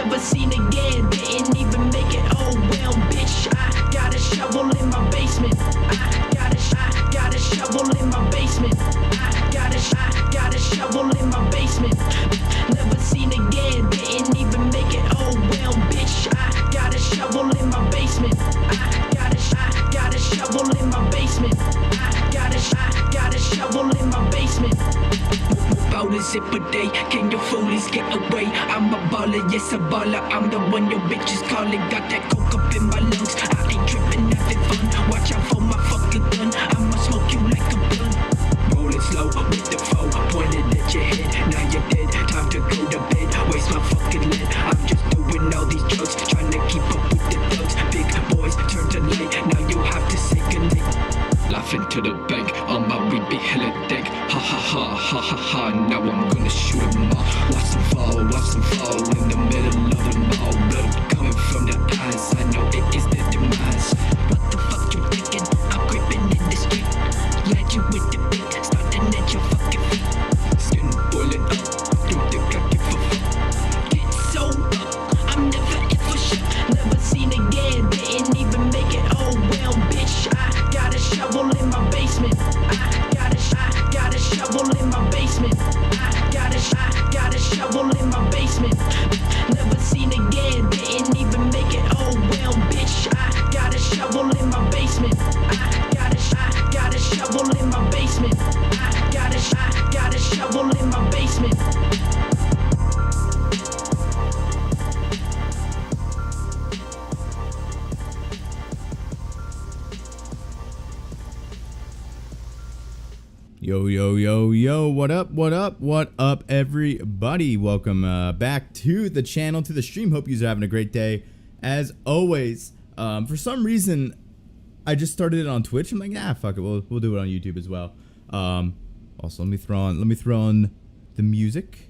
never seen again. Didn't even make it. Oh well, bitch. I got a shovel in my basement. I got a shovel in my basement. I got a shovel in my basement. Never seen again. Didn't even make it. Oh well, bitch. I got a shovel in my basement. I got a shovel in my basement. I got a shovel in my basement. About a zip a day, can your foolies get away? I'm a baller, yes a baller. I'm the one your bitches calling. Got that coke up in my lungs. I ain't tripping, having fun. Watch out for my fucking gun. I'ma smoke you like a blunt. Rolling slow with the foe, pointed at your head. Now you're dead, time to go to bed. Waste my fucking lead. I'm just doing all these drugs, trying to keep up with the thugs. Big boys turn to light, now you have to say goodnight. Laughing to the bank, on my weed be hella dank. Ha ha ha ha ha ha, now I'm gonna shoot 'em all. Watch them fall in the middle of the mall. Blood coming from the eyes, I know it is their demise. What the fuck you thinking? I'm creeping in the street. Yeah, you with the beat, starting at your fucking feet. Skin boiling up, don't think I give a fuck. Get so up, I'm never in for shit. Never seen again, didn't even make it. Oh well, bitch, I got a shovel in my basement. I got a shovel in my basement. I got a shovel in my basement. Never seen again, didn't even make it. Oh well, bitch, I got a shovel in my basement. I got a shovel in my basement. I got a shovel in my basement. Yo, yo, yo, yo, what up, everybody? Welcome back to the channel, to the stream. Hope you're having a great day. As always, for some reason, I just started it on Twitch. I'm like, nah, fuck it, we'll do it on YouTube as well. Also, let me throw on the music.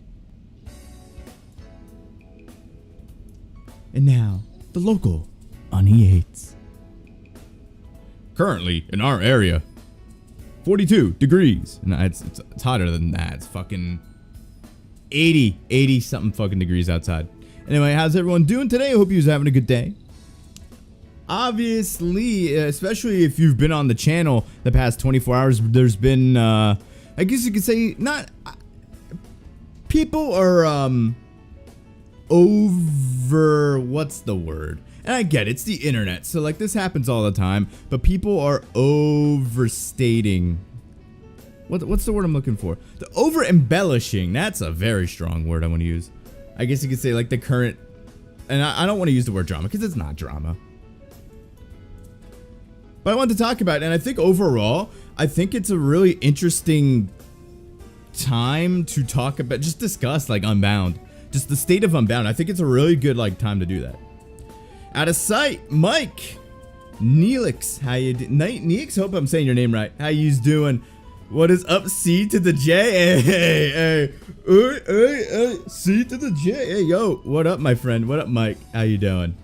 And now, the local on E8s. Currently, in our area, 42 degrees. No, it's hotter than that. It's fucking 80 something fucking degrees outside. Anyway, how's everyone doing today? I hope you're having a good day. Obviously, especially if you've been on the channel the past 24 hours, there's been, I guess you could say, people are, over, what's the word? And I get it, it's the internet, so like this happens all the time, but people are overstating. What's the word I'm looking for? The over embellishing. That's a very strong word I want to use. I guess you could say like the current, and I don't want to use the word drama because it's not drama. But I wanted to talk about it, and I think overall, I think it's a really interesting time to talk about, just discuss like Unbound, just the state of Unbound. I think it's a really good like time to do that. Out of sight, Mike, Neelix, how you doing? Neelix, hope I'm saying your name right. How you's doing? What is up, C to the J? Hey, C to the J. Hey, yo, what up, my friend? What up, Mike? How you doing?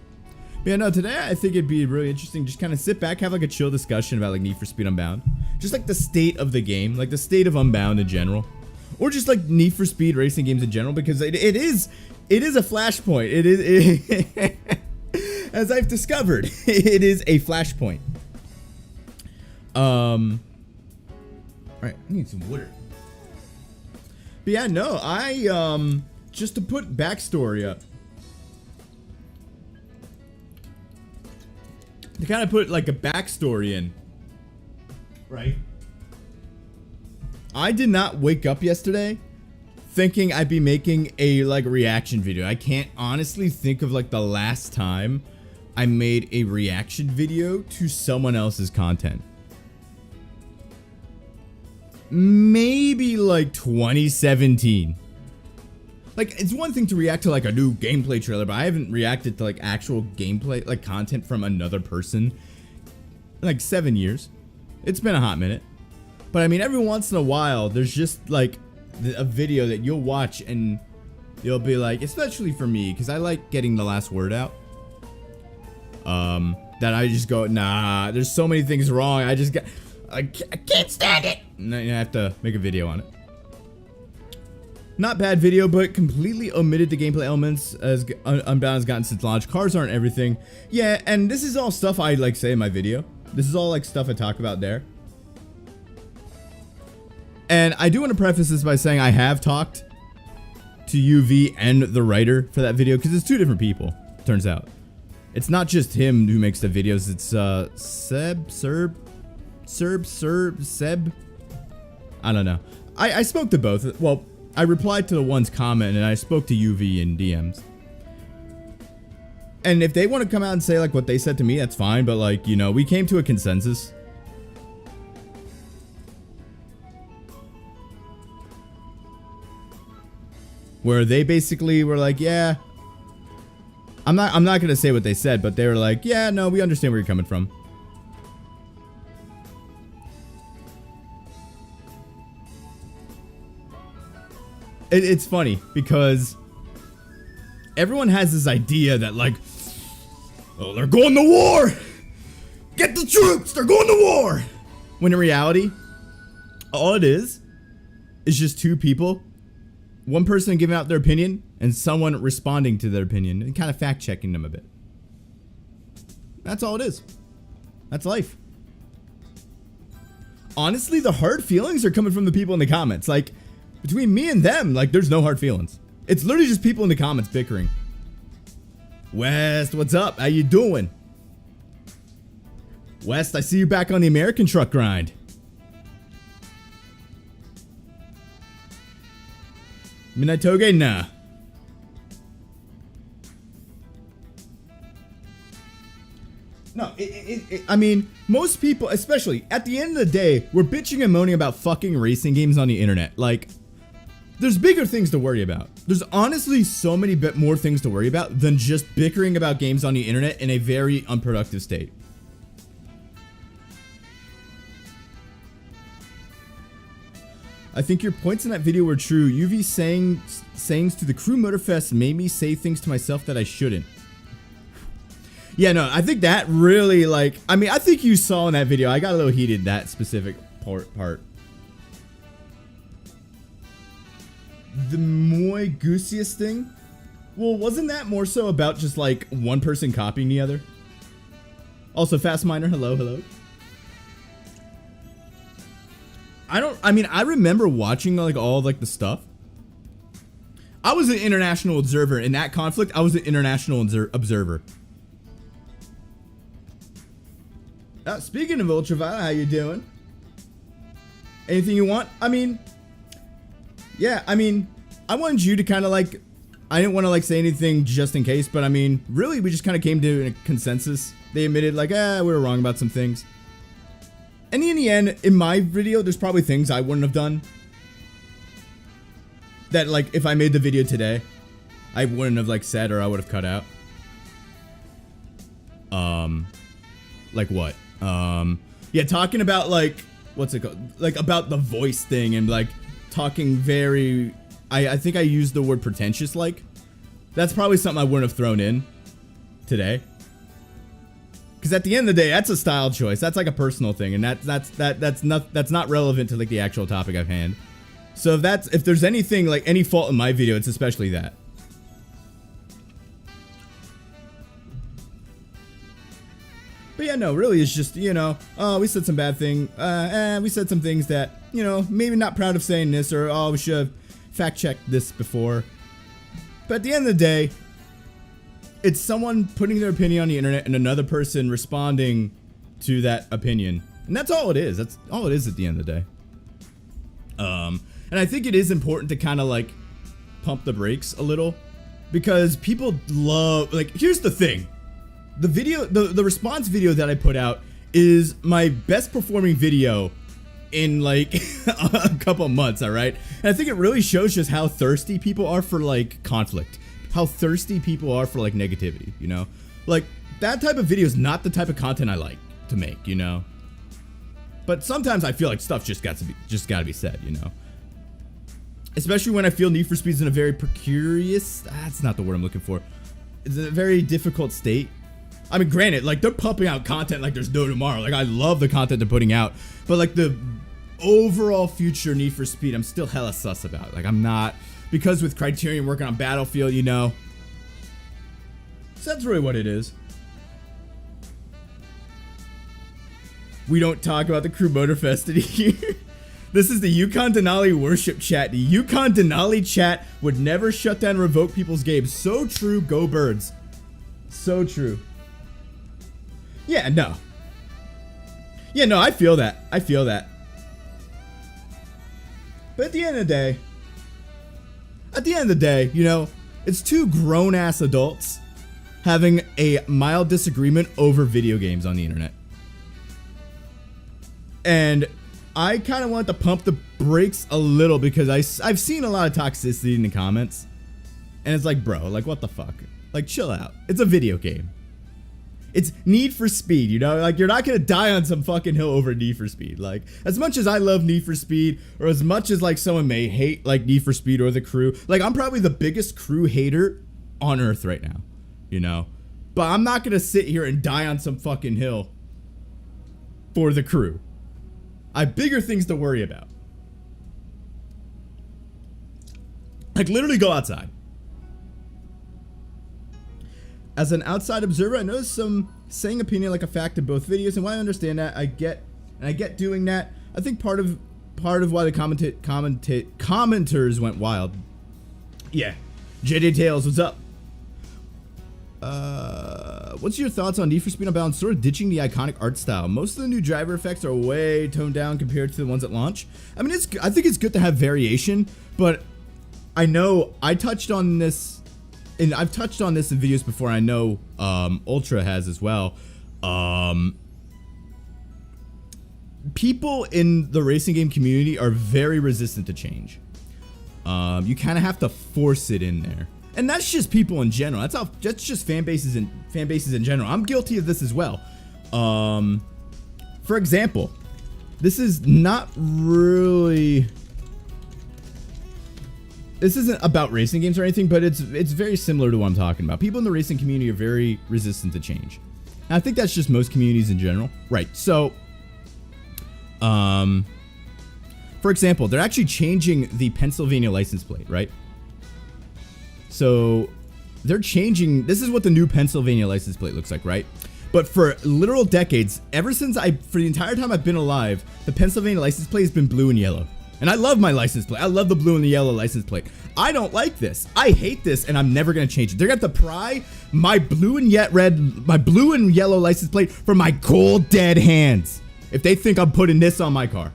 Yeah, no, today I think it'd be really interesting. Just kind of sit back, have like a chill discussion about like Need for Speed Unbound. Just like the state of the game, like the state of Unbound in general. Or just like Need for Speed racing games in general, because it is a flashpoint. It is... As I've discovered, it is a flashpoint. Alright, I need some water. But yeah, no, just to put backstory up. To kind of put like a backstory in. Right? I did not wake up yesterday thinking I'd be making a like reaction video. I can't honestly think of like the last time I made a reaction video to someone else's content. Maybe like 2017. Like, it's one thing to react to like a new gameplay trailer, but I haven't reacted to like actual gameplay, like content from another person in like 7 years. It's been a hot minute. But I mean, every once in a while, there's just like a video that you'll watch and you'll be like, especially for me, because I like getting the last word out. That I just go, nah, there's so many things wrong. I can't stand it. And then I have to make a video on it. Not bad video, but completely omitted the gameplay elements as Unbound has gotten since launch. Cars aren't everything. Yeah, and this is all stuff I like say in my video. This is all like stuff I talk about there. And I do want to preface this by saying I have talked to UV and the writer for that video because it's two different people, turns out. It's not just him who makes the videos, it's Seb. I don't know. I spoke to both. Well, I replied to the one's comment and I spoke to UV in DMs. And if they want to come out and say like what they said to me, that's fine, but like, you know, we came to a consensus. Where they basically were like, yeah, I'm not going to say what they said, but they were like, yeah, no, we understand where you're coming from. It's funny because everyone has this idea that like, oh, they're going to war. Get the troops. They're going to war. When in reality, all it is just two people, one person giving out their opinion and someone responding to their opinion and kind of fact checking them a bit. That's all it is. That's life. Honestly, the hard feelings are coming from the people in the comments. Like, between me and them, like, there's no hard feelings. It's literally just people in the comments bickering. West, what's up? How you doing? West, I see you back on the American truck grind. Minatoge, nah. No, I mean, most people, especially at the end of the day, we're bitching and moaning about fucking racing games on the internet. Like, there's bigger things to worry about. There's honestly so many more things to worry about than just bickering about games on the internet in a very unproductive state. I think your points in that video were true. UV sayings to the Crew Motorfest made me say things to myself that I shouldn't. Yeah, no, I think that really, like, I mean, I think you saw in that video, I got a little heated, that specific part. The Moy Goosiest thing? Well, wasn't that more so about just, like, one person copying the other? Also, Fast Miner, hello. I remember watching, like, all, like, the stuff. I was an international observer. In that conflict, I was an international observer. Speaking of Ultraviolet, how you doing? Anything you want? I mean, yeah, I mean, I wanted you to kind of like, I didn't want to like say anything just in case, but I mean, really, we just kind of came to a consensus. They admitted like, we were wrong about some things. And in the end, in my video, there's probably things I wouldn't have done. That like, if I made the video today, I wouldn't have like said or I would have cut out. Like what? Yeah, talking about like, what's it called? Like about the voice thing and like talking very, I think I used the word pretentious like. That's probably something I wouldn't have thrown in today. Because at the end of the day, that's a style choice. That's like a personal thing, and that's not relevant to like the actual topic at hand. So if there's anything like any fault in my video, it's especially that. But yeah, no, really, it's just, you know, we said some bad thing. We said some things that, you know, maybe not proud of saying this, or we should have fact checked this before. But at the end of the day, it's someone putting their opinion on the internet and another person responding to that opinion. And that's all it is. That's all it is at the end of the day. And I think it is important to kind of like pump the brakes a little, because people love, like, here's the thing. The video, the response video that I put out is my best performing video in like a couple months, all right? And I think it really shows just how thirsty people are for like conflict. How thirsty people are for like negativity, you know? Like that type of video is not the type of content I like to make, you know? But sometimes I feel like stuff just gotta be said, you know? Especially when I feel Need for Speed's in a very precarious, that's not the word I'm looking for. It's a very difficult state. I mean, granted, like they're pumping out content like there's no tomorrow. Like I love the content they're putting out, but like the overall future Need for Speed, I'm still hella sus about. Like I'm not because with Criterion working on Battlefield, you know. So that's really what it is. We don't talk about the crew Motorfest here. This is the Yukon Denali worship chat. The Yukon Denali chat would never shut down and revoke people's games. So true, go Birds. So true. Yeah, no. Yeah, no, I feel that. I feel that. But at the end of the day, you know, it's two grown-ass adults having a mild disagreement over video games on the internet. And I kind of want to pump the brakes a little because I've seen a lot of toxicity in the comments. And it's like, bro, like, what the fuck? Like, chill out. It's a video game. It's Need for Speed, you know? Like, you're not gonna die on some fucking hill over Need for Speed. Like, as much as I love Need for Speed, or as much as, like, someone may hate, like, Need for Speed or the crew, like, I'm probably the biggest crew hater on Earth right now, you know? But I'm not gonna sit here and die on some fucking hill for the crew. I have bigger things to worry about. Like, literally go outside. As an outside observer, I noticed some saying opinion like a fact in both videos, and while I understand that, I get doing that. I think part of why the commenters went wild. Yeah, JD Tails, what's up? What's your thoughts on Need for Speed Unbound sort of ditching the iconic art style? Most of the new driver effects are way toned down compared to the ones at launch. I mean, I think it's good to have variation, but I know I touched on this, and I've touched on this in videos before. I know Ultra has as well. People in the racing game community are very resistant to change. You kind of have to force it in there. And that's just people in general. That's just fan bases in general. I'm guilty of this as well. For example, this is not really. This isn't about racing games or anything, but it's very similar to what I'm talking about. People in the racing community are very resistant to change. And I think that's just most communities in general. Right. So, for example, they're actually changing the Pennsylvania license plate, right? So they're changing. This is what the new Pennsylvania license plate looks like, right? But for literal decades, for the entire time I've been alive, the Pennsylvania license plate has been blue and yellow. And I love my license plate. I love the blue and the yellow license plate. I don't like this. I hate this, and I'm never gonna change it. They're gonna have to pry my blue and yellow license plate from my cold dead hands if they think I'm putting this on my car.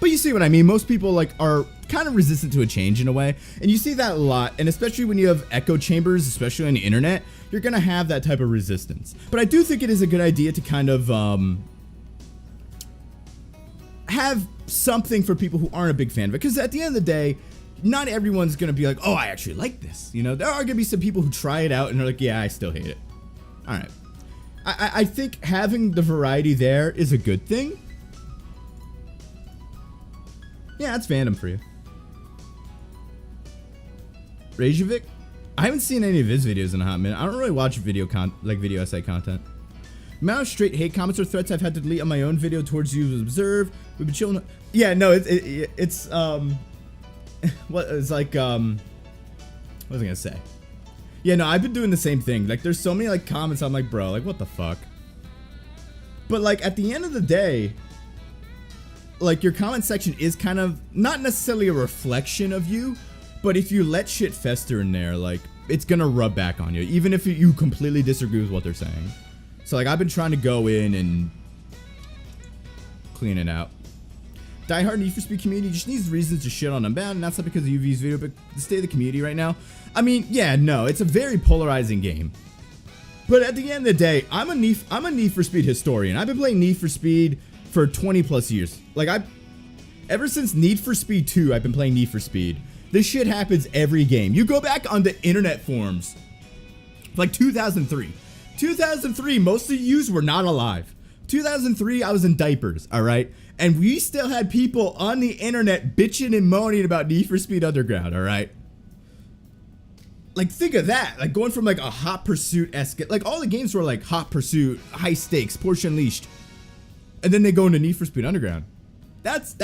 But you see what I mean? Most people are kind of resistant to a change in a way, and you see that a lot. And especially when you have echo chambers, especially on the internet, you're gonna have that type of resistance. But I do think it is a good idea to kind of have something for people who aren't a big fan of it, because at the end of the day, not everyone's gonna be like, oh, I actually like this. You know, there are gonna be some people who try it out and they're like, yeah, I still hate it. All right, I think having the variety there is a good thing. Yeah, that's fandom for you. Reykjavik? I haven't seen any of his videos in a hot minute. I don't really watch video essay content. The amount of straight hate comments or threats I've had to delete on my own video towards you to observe. We've been chilling. Yeah, no, it's what it's like what was I gonna say? Yeah, no, I've been doing the same thing. Like, there's so many comments. I'm like, bro, like, what the fuck? But at the end of the day, your comment section is kind of not necessarily a reflection of you, but if you let shit fester in there, it's gonna rub back on you, even if you completely disagree with what they're saying. So I've been trying to go in and clean it out. Die Hard Need for Speed community just needs reasons to shit on Unbound, and that's not because of UV's video, but the state of the community right now. I mean, yeah, no, it's a very polarizing game. But at the end of the day, I'm a Need for Speed historian. I've been playing Need for Speed for 20 plus years. Ever since Need for Speed 2, I've been playing Need for Speed. This shit happens every game. You go back on the internet forums, 2003. 2003, most of yous were not alive. 2003, I was in diapers, alright? And we still had people on the internet bitching and moaning about Need for Speed Underground, alright? Think of that. Going from a Hot Pursuit-esque, all the games were Hot Pursuit, High Stakes, Porsche Unleashed. And then they go into Need for Speed Underground. That's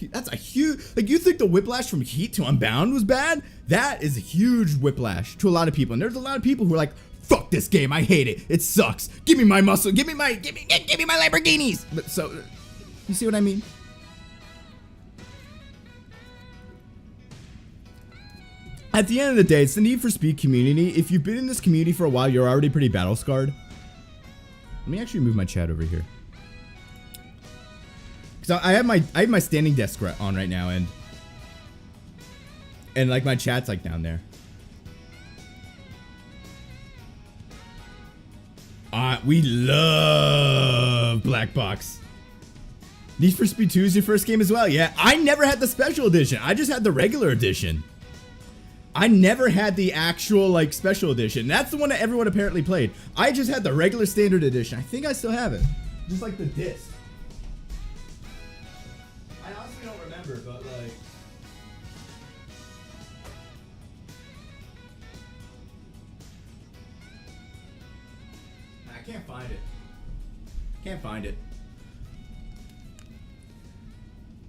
That's a huge, like, you think the whiplash from Heat to Unbound was bad? That is a huge whiplash to a lot of people. And there's a lot of people who are like, fuck this game, I hate it. It sucks. Give me my muscle, give me my Lamborghinis. But so, you see what I mean? At the end of the day, it's the Need for Speed community. If you've been in this community for a while, you're already pretty battle scarred. Let me actually move my chat over here. Because I have my standing desk on right now, and like my chat's like down there. We love Black Box. Need for Speed 2 is your first game as well? Yeah, I never had the special edition. I just had the regular edition. I never had the actual, like, special edition. That's the one that everyone apparently played. I just had the regular standard edition. I think I still have it. Just like the disc. I honestly don't remember, but, like... I can't find it. Can't find it.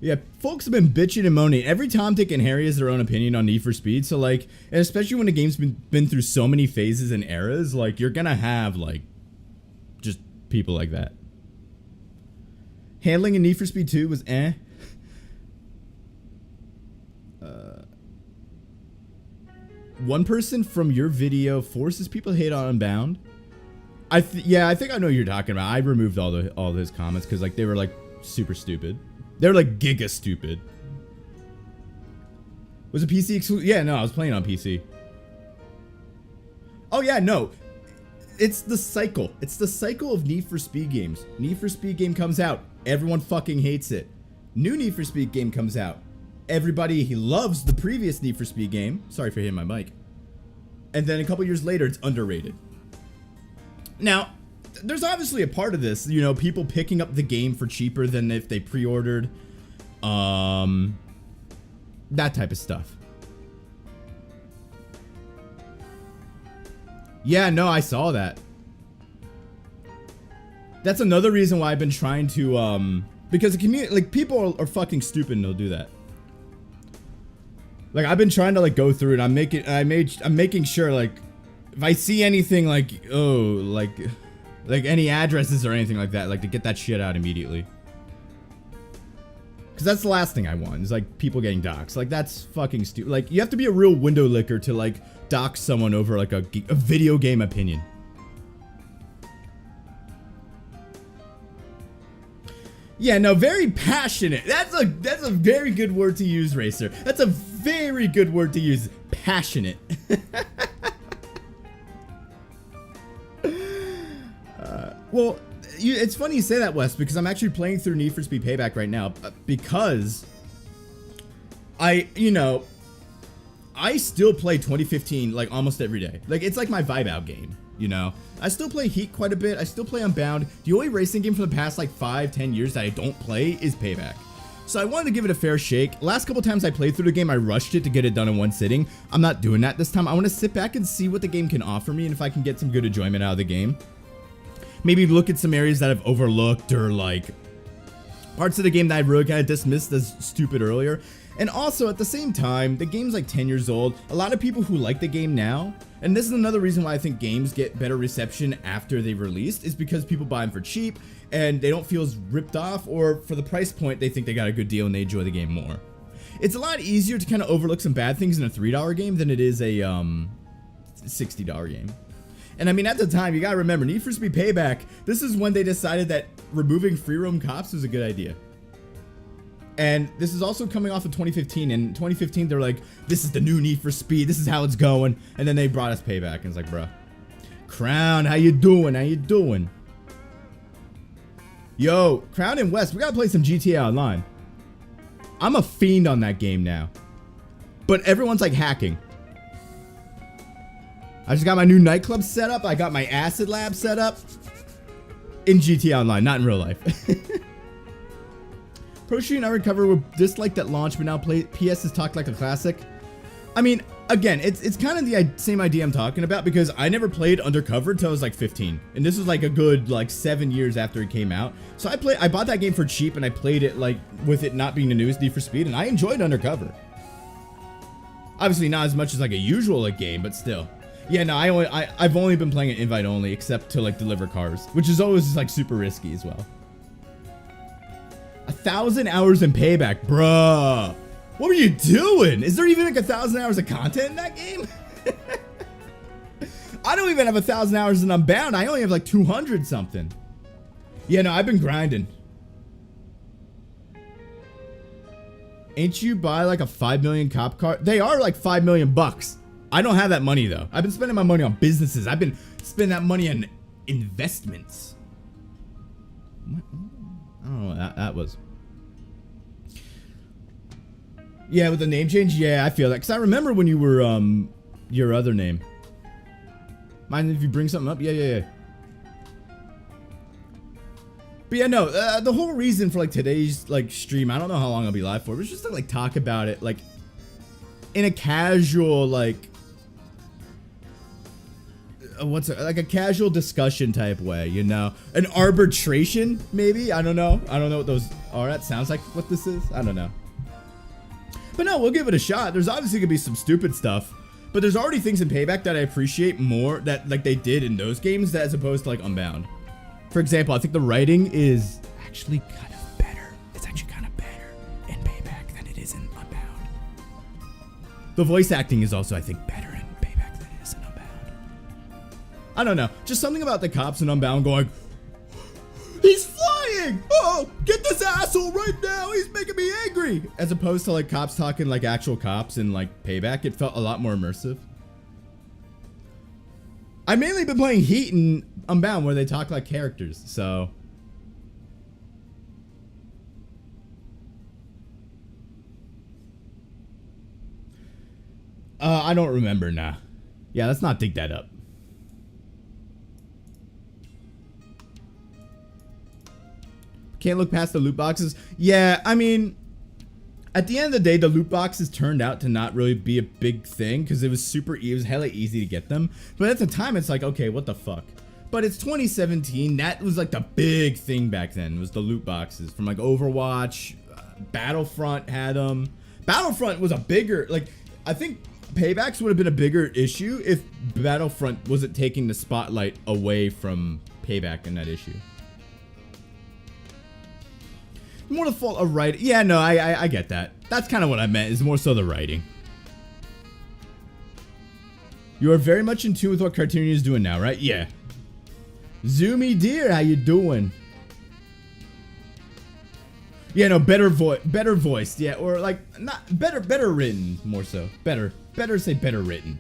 Yeah, folks have been bitching and moaning. Every Tom, Dick, and Harry has their own opinion on Need for Speed. So, like, and especially when a game's been through so many phases and eras, like, you're gonna have, like, just people like that. Handling in Need for Speed 2 was eh. One person from your video forces people to hate on Unbound. Yeah, I think I know what you're talking about. I removed all his comments because, like, they were, like, super stupid. They're like giga stupid. Was it PC exclusive? Yeah, no, I was playing on PC. Oh yeah, no. It's the cycle. It's the cycle of Need for Speed games. Need for Speed game comes out. Everyone fucking hates it. New Need for Speed game comes out. Everybody loves the previous Need for Speed game. Sorry for hitting my mic. And then a couple years later, it's underrated. Now, there's obviously a part of this, you know, people picking up the game for cheaper than if they pre-ordered, that type of stuff. Yeah, no, I saw that. That's another reason why I've been trying to, because the community, like, people are fucking stupid and they'll do that. Like, I've been trying to, like, go through it. I'm making sure, like, if I see anything like, oh, like any addresses or anything like that, like, to get that shit out immediately. Because that's the last thing I want, is, like, people getting doxxed. Like, that's fucking stupid. Like, you have to be a real window licker to, like, dox someone over, like, a video game opinion. Yeah, no, very passionate. That's a very good word to use, Racer. That's a very good word to use. Passionate. Well, it's funny you say that, Wes, because I'm actually playing through Need for Speed Payback right now, because I still play 2015, like, almost every day. Like, it's like my vibe out game, you know? I still play Heat quite a bit. I still play Unbound. The only racing game from the past, like, 5-10 years that I don't play is Payback. So I wanted to give it a fair shake. Last couple times I played through the game, I rushed it to get it done in one sitting. I'm not doing that this time. I want to sit back and see what the game can offer me and if I can get some good enjoyment out of the game. Maybe look at some areas that I've overlooked, or, like, parts of the game that I really kind of dismissed as stupid earlier. And also, at the same time, the game's like 10 years old. A lot of people who like the game now, and this is another reason why I think games get better reception after they've released, is because people buy them for cheap and they don't feel as ripped off, or for the price point, they think they got a good deal and they enjoy the game more. It's a lot easier to kind of overlook some bad things in a $3 game than it is a $60 game. And I mean, at the time, you gotta remember, Need for Speed Payback, this is when they decided that removing free roam cops was a good idea. And this is also coming off of 2015, and in 2015, they're like, this is the new Need for Speed, this is how it's going, and then they brought us Payback, and it's like, bruh. Crown, how you doing? How you doing? Yo, Crown and West, we gotta play some GTA Online. I'm a fiend on that game now. But everyone's like hacking. I just got my new nightclub set up. I got my acid lab set up. In GTA Online, not in real life. Pro Street and I Recover were disliked at launch, but now PS has talked like a classic. I mean, again, it's kind of the same idea I'm talking about, because I never played Undercover until I was like 15, and this was like a good like 7 years after it came out. So I bought that game for cheap, and I played it like with it not being the newest Need for Speed, and I enjoyed Undercover. Obviously not as much as like a usual like game, but still. Yeah, no, I've only been playing it invite only, except to like deliver cars, which is always just, like super risky as well. 1,000 hours in Payback, bruh. What were you doing? Is there even like 1,000 hours of content in that game? I don't even have 1,000 hours in Unbound. I only have like 200 something. Yeah, no, I've been grinding. Ain't you buy like a 5 million cop car? They are like 5 million bucks. I don't have that money though. I've been spending my money on businesses. I've been spending that money on investments. What? I don't know what that was. Yeah, with the name change, yeah, I feel that. Because I remember when you were, your other name. Mind if you bring something up? Yeah. But yeah, no, the whole reason for, like, today's, like, stream, I don't know how long I'll be live for, but it's just to, like, talk about it, like, in a casual, like, like a casual discussion type way, you know? An arbitration, maybe? I don't know. I don't know what those are. That sounds like what this is. I don't know. But no, we'll give it a shot. There's obviously gonna be some stupid stuff, but there's already things in Payback that I appreciate more that like they did in those games as opposed to like Unbound. For example, I think the writing is actually kind of better. It's actually kind of better in Payback than it is in Unbound. The voice acting is also, I think, better in Payback than it is in Unbound. I don't know. Just something about the cops in Unbound going, he's flying! Oh, get this asshole right now! He's making me angry! As opposed to like cops talking like actual cops in like Payback, it felt a lot more immersive. I've mainly been playing Heat and Unbound where they talk like characters, so. I don't remember, nah. Yeah, let's not dig that up. Can't look past the loot boxes. Yeah, I mean, at the end of the day, the loot boxes turned out to not really be a big thing because it was hella easy to get them. But at the time, it's like, okay, what the fuck? But it's 2017. That was like the big thing back then, was the loot boxes from like Overwatch, Battlefront had them. Battlefront was a bigger, like, I think Paybacks would have been a bigger issue if Battlefront wasn't taking the spotlight away from Payback in that issue. More the fault of writing. Yeah, no, I get that. That's kind of what I meant, is more so the writing. You are very much in tune with what Cartoony is doing now, right? Yeah. Zoomy dear, how you doing? Yeah, no, better voiced, yeah, or like not better written, more so. Better say better written.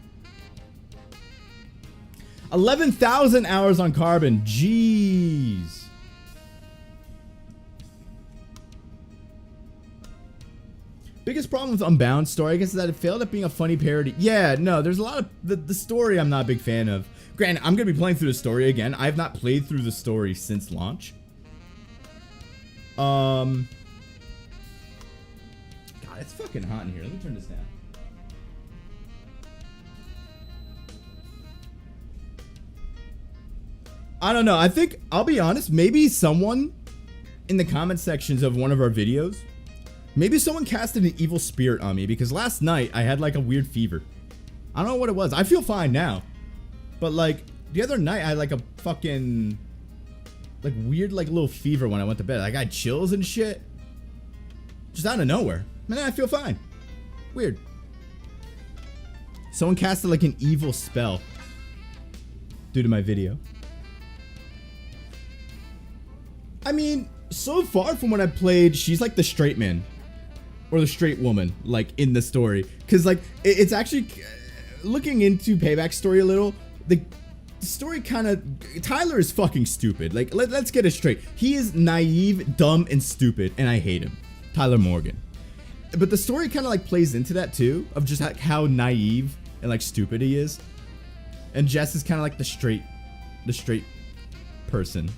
11,000 hours on Carbon. Jeez. Biggest problem with Unbound story, I guess, is that it failed at being a funny parody. Yeah, no, there's a lot of the story I'm not a big fan of. Granted, I'm gonna be playing through the story again. I have not played through the story since launch. God, it's fucking hot in here. Let me turn this down. I don't know. I think, I'll be honest, maybe someone in the comment sections of one of our videos, maybe someone casted an evil spirit on me, because last night I had like a weird fever. I don't know what it was. I feel fine now. But like the other night I had like a fucking like weird like little fever when I went to bed. I got chills and shit. Just out of nowhere. And then I feel fine. Weird. Someone casted like an evil spell due to my video. I mean, so far from what I played, she's like the straight man. Or the straight woman, like, in the story. Because, like, it's actually, looking into Payback's story a little, the story kind of, Tyler is fucking stupid. Like, let's get it straight. He is naive, dumb, and stupid, and I hate him. Tyler Morgan. But the story kind of, like, plays into that, too, of just how naive and, like, stupid he is. And Jess is kind of like the straight person.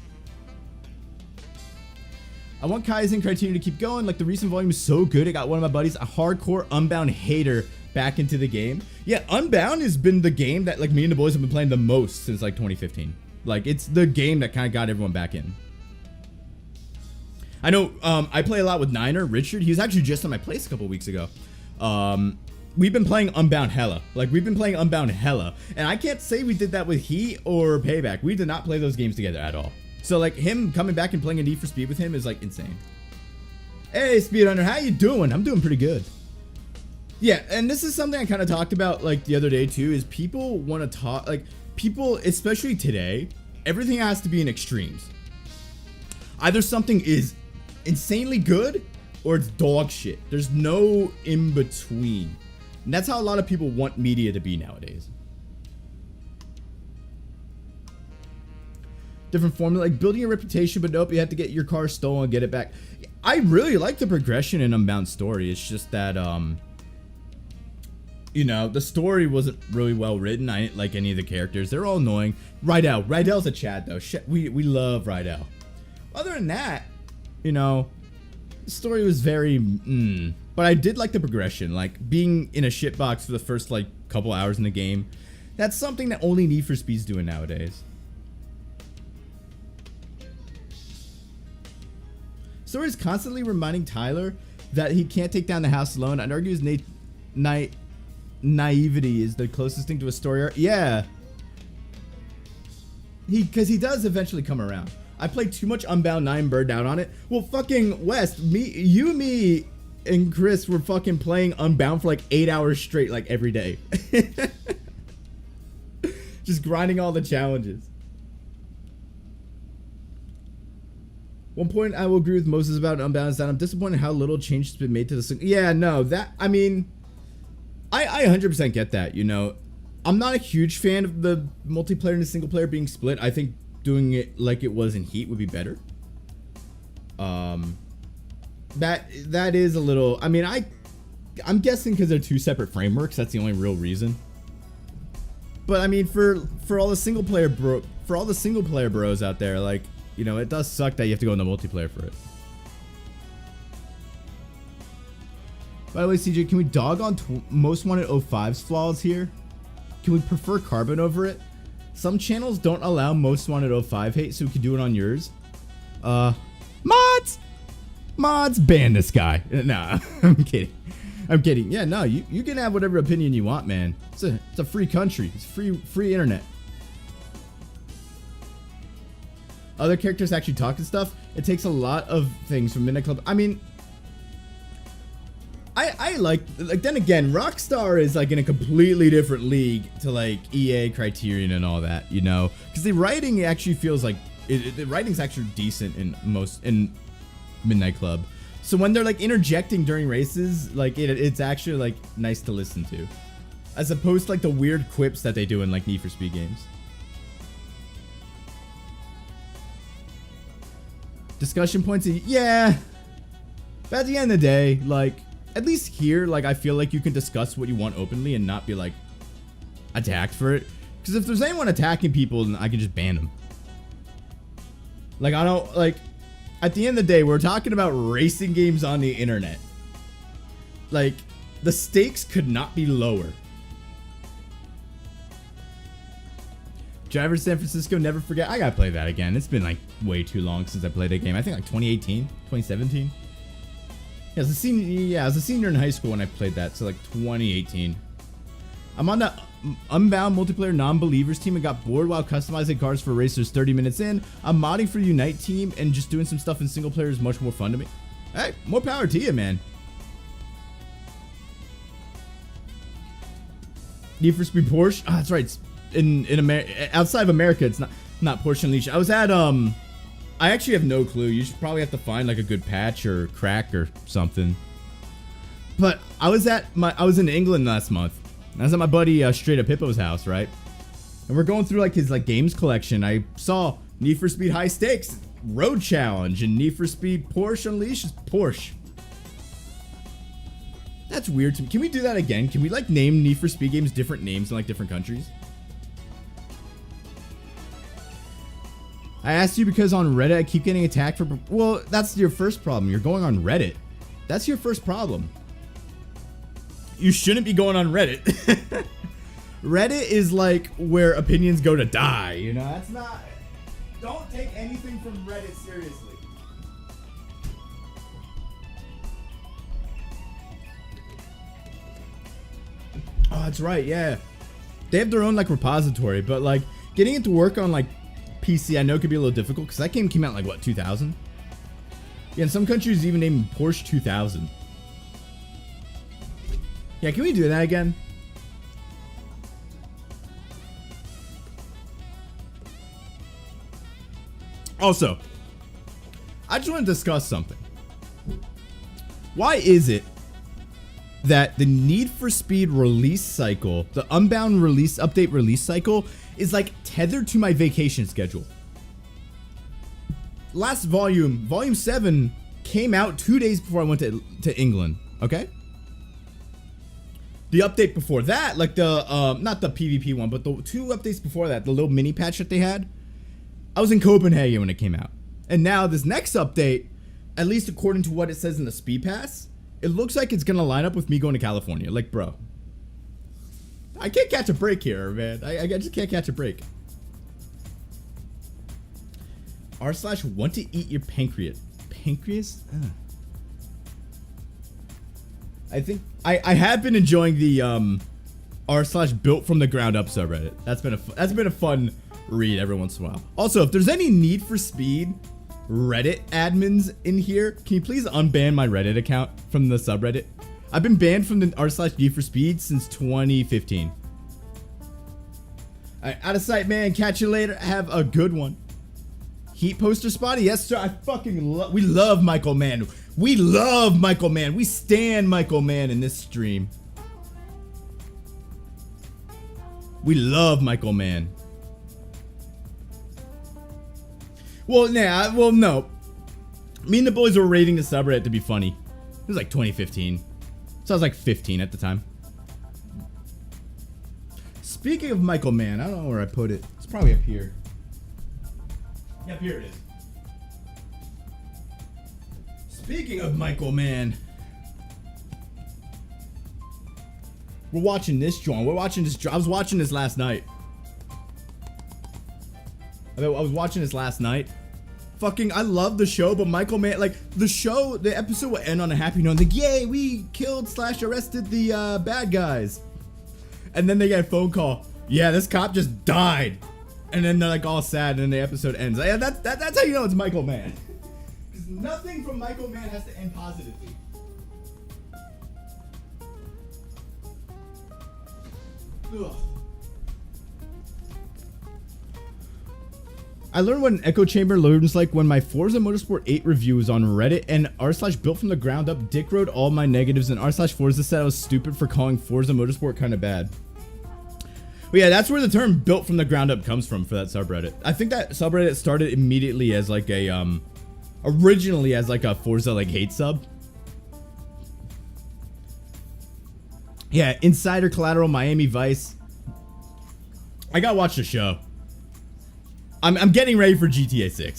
I want Kaizen Cartoony to keep going. Like, the recent volume is so good, it got one of my buddies, a hardcore Unbound hater, back into the game. Yeah, Unbound has been the game that like me and the boys have been playing the most since like 2015. Like it's the game that kind of got everyone back in. I know I play a lot with Niner, Richard. He was actually just on my place a couple weeks ago. We've been playing Unbound hella. Like we've been playing Unbound hella. And I can't say we did that with Heat or Payback. We did not play those games together at all. So like him coming back and playing a Need for Speed with him is like insane. Hey Speedrunner, how you doing? I'm doing pretty good. Yeah, and this is something I kind of talked about like the other day too, is people want to talk, like people, especially today, everything has to be in extremes. Either something is insanely good or it's dog shit. There's no in between. And that's how a lot of people want media to be nowadays. Different formula, like building a reputation, but nope, you have to get your car stolen, get it back. I really like the progression in Unbound story. It's just that, you know, the story wasn't really well written. I didn't like any of the characters. They're all annoying. Rydell's a Chad though. Shit, we love Rydell. Other than that, you know, the story was very, but I did like the progression. Like being in a shitbox for the first like couple hours in the game. That's something that only Need for Speed's doing nowadays. Story is constantly reminding Tyler that he can't take down the house alone. I'd argue his naivety is the closest thing to a story arc. Yeah. Because he does eventually come around. I played too much Unbound 9, burned out on it. Well, fucking West, me, and Chris were fucking playing Unbound for like 8 hours straight, like every day. Just grinding all the challenges. One point I will agree with Moses about Unbound is that I'm disappointed how little change has been made to the... Yeah, no, that... I mean... I 100% get that, you know. I'm not a huge fan of the multiplayer and the single player being split. I think doing it like it was in Heat would be better. That is a little... I mean, I'm guessing because they're two separate frameworks. That's the only real reason. But I mean, for all the single player bros out there, like... You know, it does suck that you have to go in the multiplayer for it. By the way, CJ, can we dog on Most Wanted 05's flaws here? Can we prefer Carbon over it? Some channels don't allow Most Wanted 05 hate, so we can do it on yours. Mods, ban this guy. Nah, I'm kidding. Yeah, no, you can have whatever opinion you want, man. It's a free country. It's free internet. Other characters actually talk and stuff. It takes a lot of things from Midnight Club. I mean, I like then again, Rockstar is like in a completely different league to like EA, Criterion, and all that, you know, because the writing actually feels like the writing's actually decent in Midnight Club. So when they're like interjecting during races, like it's actually like nice to listen to, as opposed to like the weird quips that they do in like Need for Speed games. Discussion points, yeah, but at the end of the day, like, at least here, like, I feel like you can discuss what you want openly and not be, like, attacked for it, because if there's anyone attacking people, then I can just ban them. Like, I don't, like, at the end of the day, we're talking about racing games on the internet. Like, the stakes could not be lower. Driver San Francisco, never forget. I gotta play that again. It's been like way too long since I played that game. I think like 2018, 2017. Yeah, I was a senior in high school when I played that, so like 2018. I'm on the Unbound multiplayer non-believers team and got bored while customizing cars for racers 30 minutes in. I'm modding for the Unite team, and just doing some stuff in single player is much more fun to me. Hey, more power to you, man. Need for Speed Porsche? Ah, that's right. In America, outside of America, it's not Porsche Unleashed. I was at I actually have no clue. You should probably have to find like a good patch or crack or something. But I was in England last month. I was at my buddy Straight Up Hippo's house, right? And we're going through like his like games collection. I saw Need for Speed High Stakes Road Challenge and Need for Speed Porsche Unleashed Porsche. That's weird to me. Can we do that again? Can we like name Need for Speed games different names in like different countries? I asked you because on Reddit I keep getting attacked for... Well, that's your first problem. You're going on Reddit. That's your first problem. you shouldn't be going on Reddit. Reddit is like where opinions go to die, you know? That's not... Don't take anything from Reddit seriously. Oh, that's right, yeah. They have their own, like, repository, but, like, getting it to work on, like, PC, I know could be a little difficult, because that game came out, like, what, 2000? Yeah, in some countries even named Porsche 2000. Yeah, can we do that again? Also, I just want to discuss something. Why is it that the Need for Speed release cycle, the Unbound release update release cycle, is like tethered to my vacation schedule? Last volume, volume 7, came out 2 days before I went to England, okay? The update before that, like the, not the PvP one, but the 2 updates before that, the little mini patch that they had, I was in Copenhagen when it came out. And now this next update, at least according to what it says in the Speed Pass, it looks like it's gonna line up with me going to California. Like, bro, I can't catch a break here, man. I just can't catch a break. r/want to eat your pancreas. Pancreas? I think I have been enjoying the r/built from the ground up subreddit. That's been a fun read every once in a while. Also, if there's any Need for Speed Reddit admins in here, can you please unban my Reddit account from the subreddit? I've been banned from the r/Need for Speed since 2015. Alright, out of sight, man. Catch you later. Have a good one. Heat poster spotty? Yes, sir. I fucking we love Michael Mann. We love Michael Mann. We stan Michael Mann in this stream. We love Michael Mann. Well, no. Me and the boys were rating the subreddit to be funny. It was like 2015. So I was like 15 at the time. Speaking of Michael Mann, I don't know where I put it. It's probably up here. Yep, here it is. Speaking of Michael Mann, we're watching this joint. I was watching this last night. I was watching this last night. Fucking, I love the show, but Michael Mann, like, the episode will end on a happy note. Like, yay, we killed/arrested the bad guys. And then they get a phone call. Yeah, this cop just died. And then they're like all sad, and then the episode ends. Yeah, that's how you know it's Michael Mann. Because nothing from Michael Mann has to end positively. Ugh. I learned what an echo chamber learns like when my Forza Motorsport 8 review was on Reddit, and r/built from the ground up dick rode all my negatives, and r/Forza said I was stupid for calling Forza Motorsport kind of bad. But yeah, that's where the term built from the ground up comes from for that subreddit. I think that subreddit started immediately as like a, originally as like a Forza like hate sub. Yeah, Insider Collateral, Miami Vice. I gotta watch the show. I'm getting ready for GTA 6.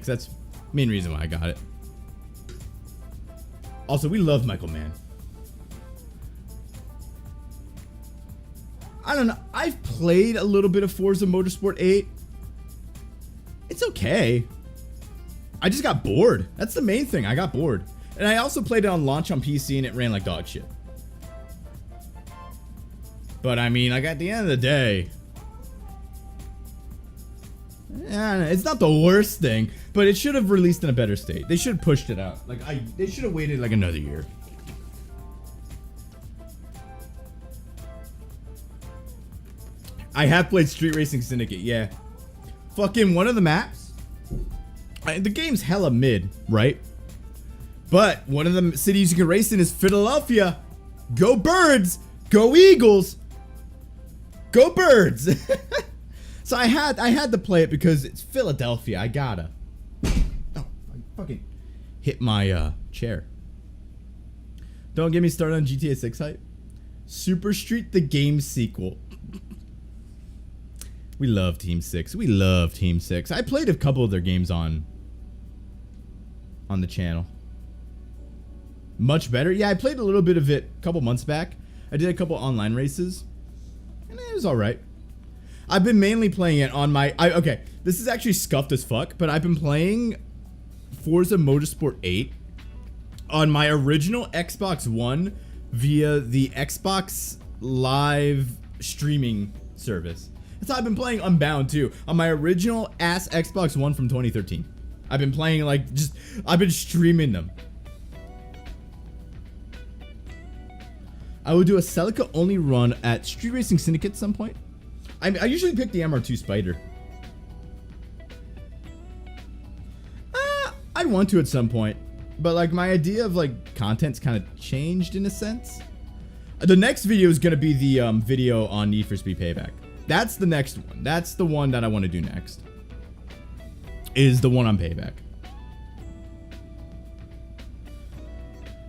That's the main reason why I got it. Also, we love Michael Mann. I don't know. I've played a little bit of Forza Motorsport 8. It's okay. I just got bored. That's the main thing. I got bored. And I also played it on launch on PC and it ran like dog shit. But I mean, like at the end of the day, yeah, it's not the worst thing, but it should have released in a better state. They should have pushed it out. Like they should have waited like another year. I have played Street Racing Syndicate, yeah. Fucking one of the maps. The game's hella mid, right? But one of the cities you can race in is Philadelphia. Go Birds! Go Eagles! Go Birds! So I had to play it because it's Philadelphia. I gotta. Oh, I fucking hit my chair. Don't get me started on GTA 6 hype. Super Street the game sequel. We love Team 6. We love Team 6. I played a couple of their games on the channel. much better. Yeah, I played a little bit of it a couple months back. I did a couple online races, and it was all right. I've been mainly playing it on my... okay, this is actually scuffed as fuck, but I've been playing Forza Motorsport 8 on my original Xbox One via the Xbox Live streaming service. That's how I've been playing Unbound too, on my original ass Xbox One from 2013. I've been playing I've been streaming them. I will do a Celica only run at Street Racing Syndicate at some point. I usually pick the MR2 Spider. I want to at some point, but like my idea of like content's kind of changed in a sense. The next video is gonna be the video on Need for Speed Payback. That's the next one. That's the one that I want to do next. Is the one on Payback.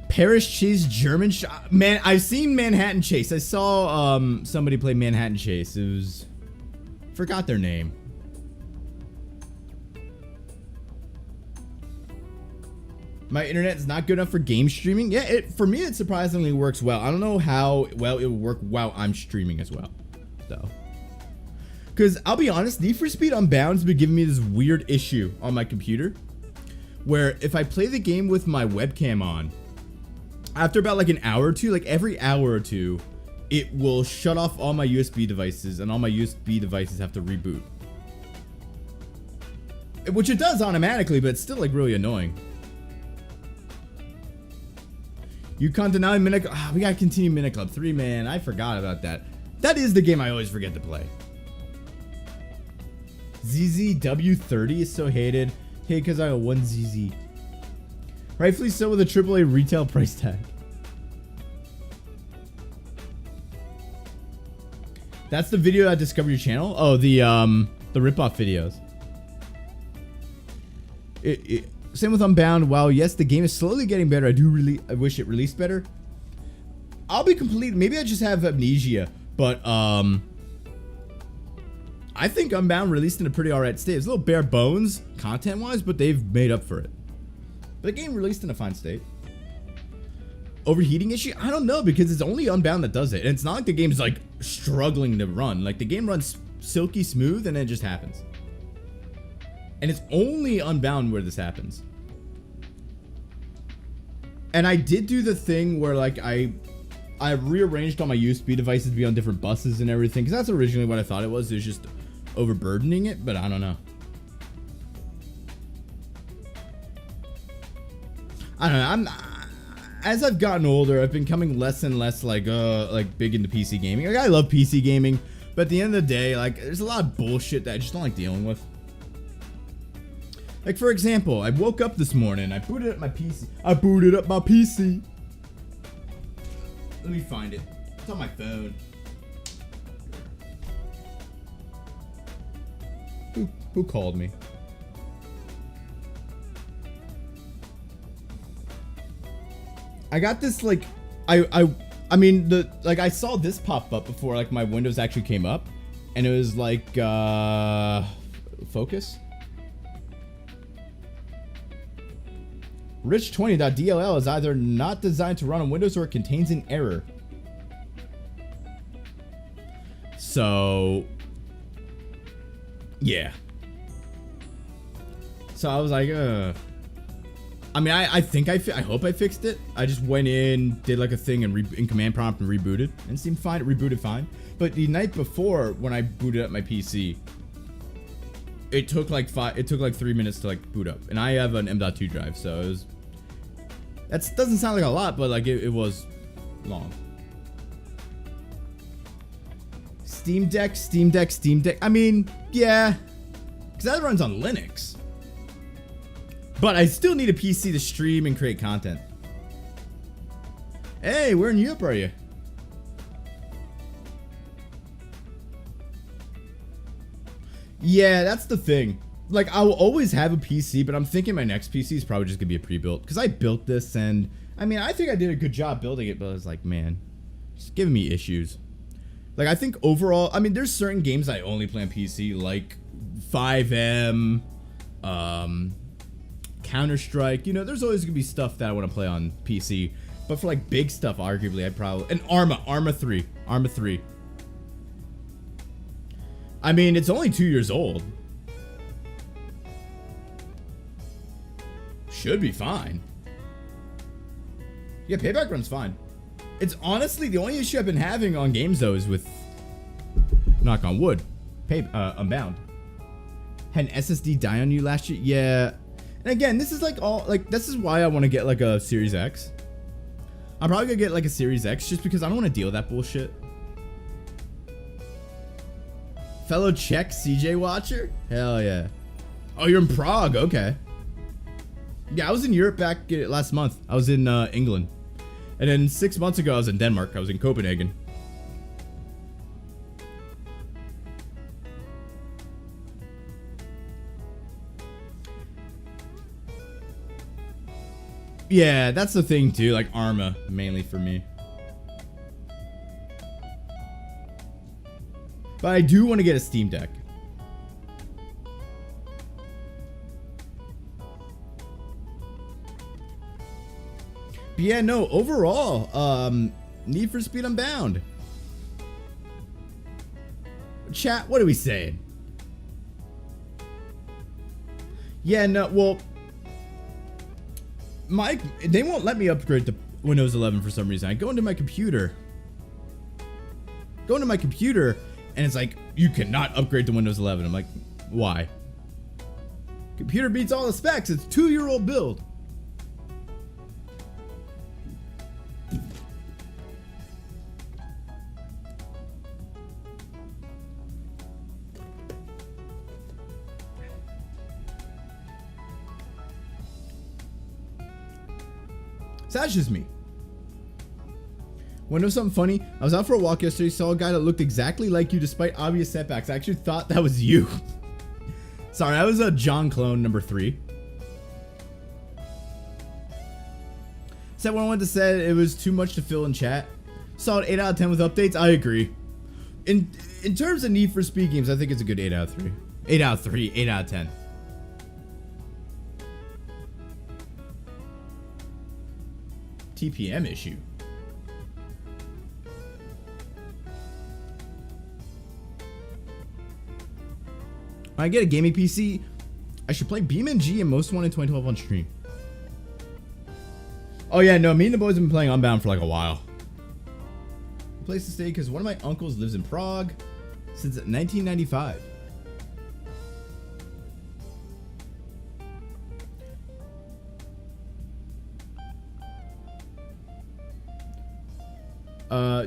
Paris Chase German shot. Man, I've seen Manhattan Chase. I saw somebody play Manhattan Chase. It was... forgot their name. My internet is not good enough for game streaming. Yeah, for me it surprisingly works well. I don't know how well it will work while I'm streaming as well, though. Because I'll be honest, Need for Speed Unbound has been giving me this weird issue on my computer, where if I play the game with my webcam on, after about like an hour or two, like every hour or two, it will shut off all my USB devices, and all my USB devices have to reboot. Which it does automatically, but it's still like really annoying. You can't deny Minute Club. We gotta continue Minute Club 3, man. I forgot about that. That is the game I always forget to play. ZZW30 is so hated. Hey, because I got one ZZ. Rightfully so, with a AAA retail price tag. That's the video that discovered your channel? Oh, the ripoff videos. Same with Unbound. While yes, the game is slowly getting better, I wish it released better. I'll be complete. Maybe I just have amnesia, but I think Unbound released in a pretty alright state. It's a little bare bones content-wise, but they've made up for it. But the game released in a fine state. Overheating issue? I don't know, because it's only Unbound that does it. And it's not like the game's like struggling to run. Like the game runs silky smooth and then it just happens. And it's only Unbound where this happens. And I did do the thing where like I rearranged all my USB devices to be on different buses and everything, because that's originally what I thought it was. It was just overburdening it, but I don't know. I don't know. As I've gotten older, I've been becoming less and less like big into PC gaming. Like I love PC gaming, but at the end of the day, like there's a lot of bullshit that I just don't like dealing with. Like for example, I woke up this morning, I booted up my PC. Let me find it. It's on my phone. Who called me? I got this like I mean I saw this pop up before like my Windows actually came up, and it was like focus. Rich20.dll is either not designed to run on Windows or it contains an error. So yeah. So I was like, I mean, I think I hope I fixed it. I just went in, did like a thing in command prompt and rebooted, and it seemed fine. It rebooted fine. But the night before, when I booted up my PC, it took like 3 minutes to like boot up, and I have an M.2 drive, so it was. That doesn't sound like a lot, but like it was long. Steam Deck. I mean, yeah, because that runs on Linux. But I still need a PC to stream and create content. Hey, where in Europe are you? Yeah, that's the thing. Like, I will always have a PC, but I'm thinking my next PC is probably just gonna be a pre-built. Because I built this, and I mean, I think I did a good job building it, but I was like, man, it's giving me issues. Like, I think overall, I mean, there's certain games I only play on PC, like 5M, Counter-Strike. You know, there's always gonna be stuff that I want to play on PC. But for like big stuff, arguably, I'd probably... And Arma 3. Arma 3. I mean, it's only 2 years old. Should be fine. Yeah, Payback Run's fine. It's honestly the only issue I've been having on games, though, is with... Knock on wood. Unbound. Had an SSD die on you last year? Yeah. And again, this is like all... Like, this is why I want to get like a Series X. I'm probably gonna get like a Series X just because I don't want to deal with that bullshit. Fellow Czech CJ watcher? Hell yeah. Oh, you're in Prague. Okay. Yeah, I was in Europe back last month. I was in England. And then 6 months ago, I was in Denmark. I was in Copenhagen. Yeah, that's the thing too, like Arma, mainly for me. But I do want to get a Steam Deck. But yeah, no, overall, Need for Speed Unbound. Chat, what are we saying? Yeah, no, well... they won't let me upgrade to Windows 11 for some reason. I go into my computer. And it's like, you cannot upgrade to Windows 11. I'm like, why? Computer beats all the specs. It's a 2-year-old build. So that's just me. Want to know something funny? I was out for a walk yesterday, saw a guy that looked exactly like you despite obvious setbacks. I actually thought that was you. Sorry, I was a John clone number 3. Said what I wanted to say, it was too much to fill in chat. Solid 8 out of 10 with updates. I agree. In terms of Need for Speed games, I think it's a good 8 out of 3. 8 out of 3, 8 out of 10. TPM issue. When I get a gaming PC, I should play BeamNG and Most Wanted 2012 on stream. Oh yeah, no, me and the boys have been playing Unbound for like a while. Place to stay because one of my uncles lives in Prague since 1995.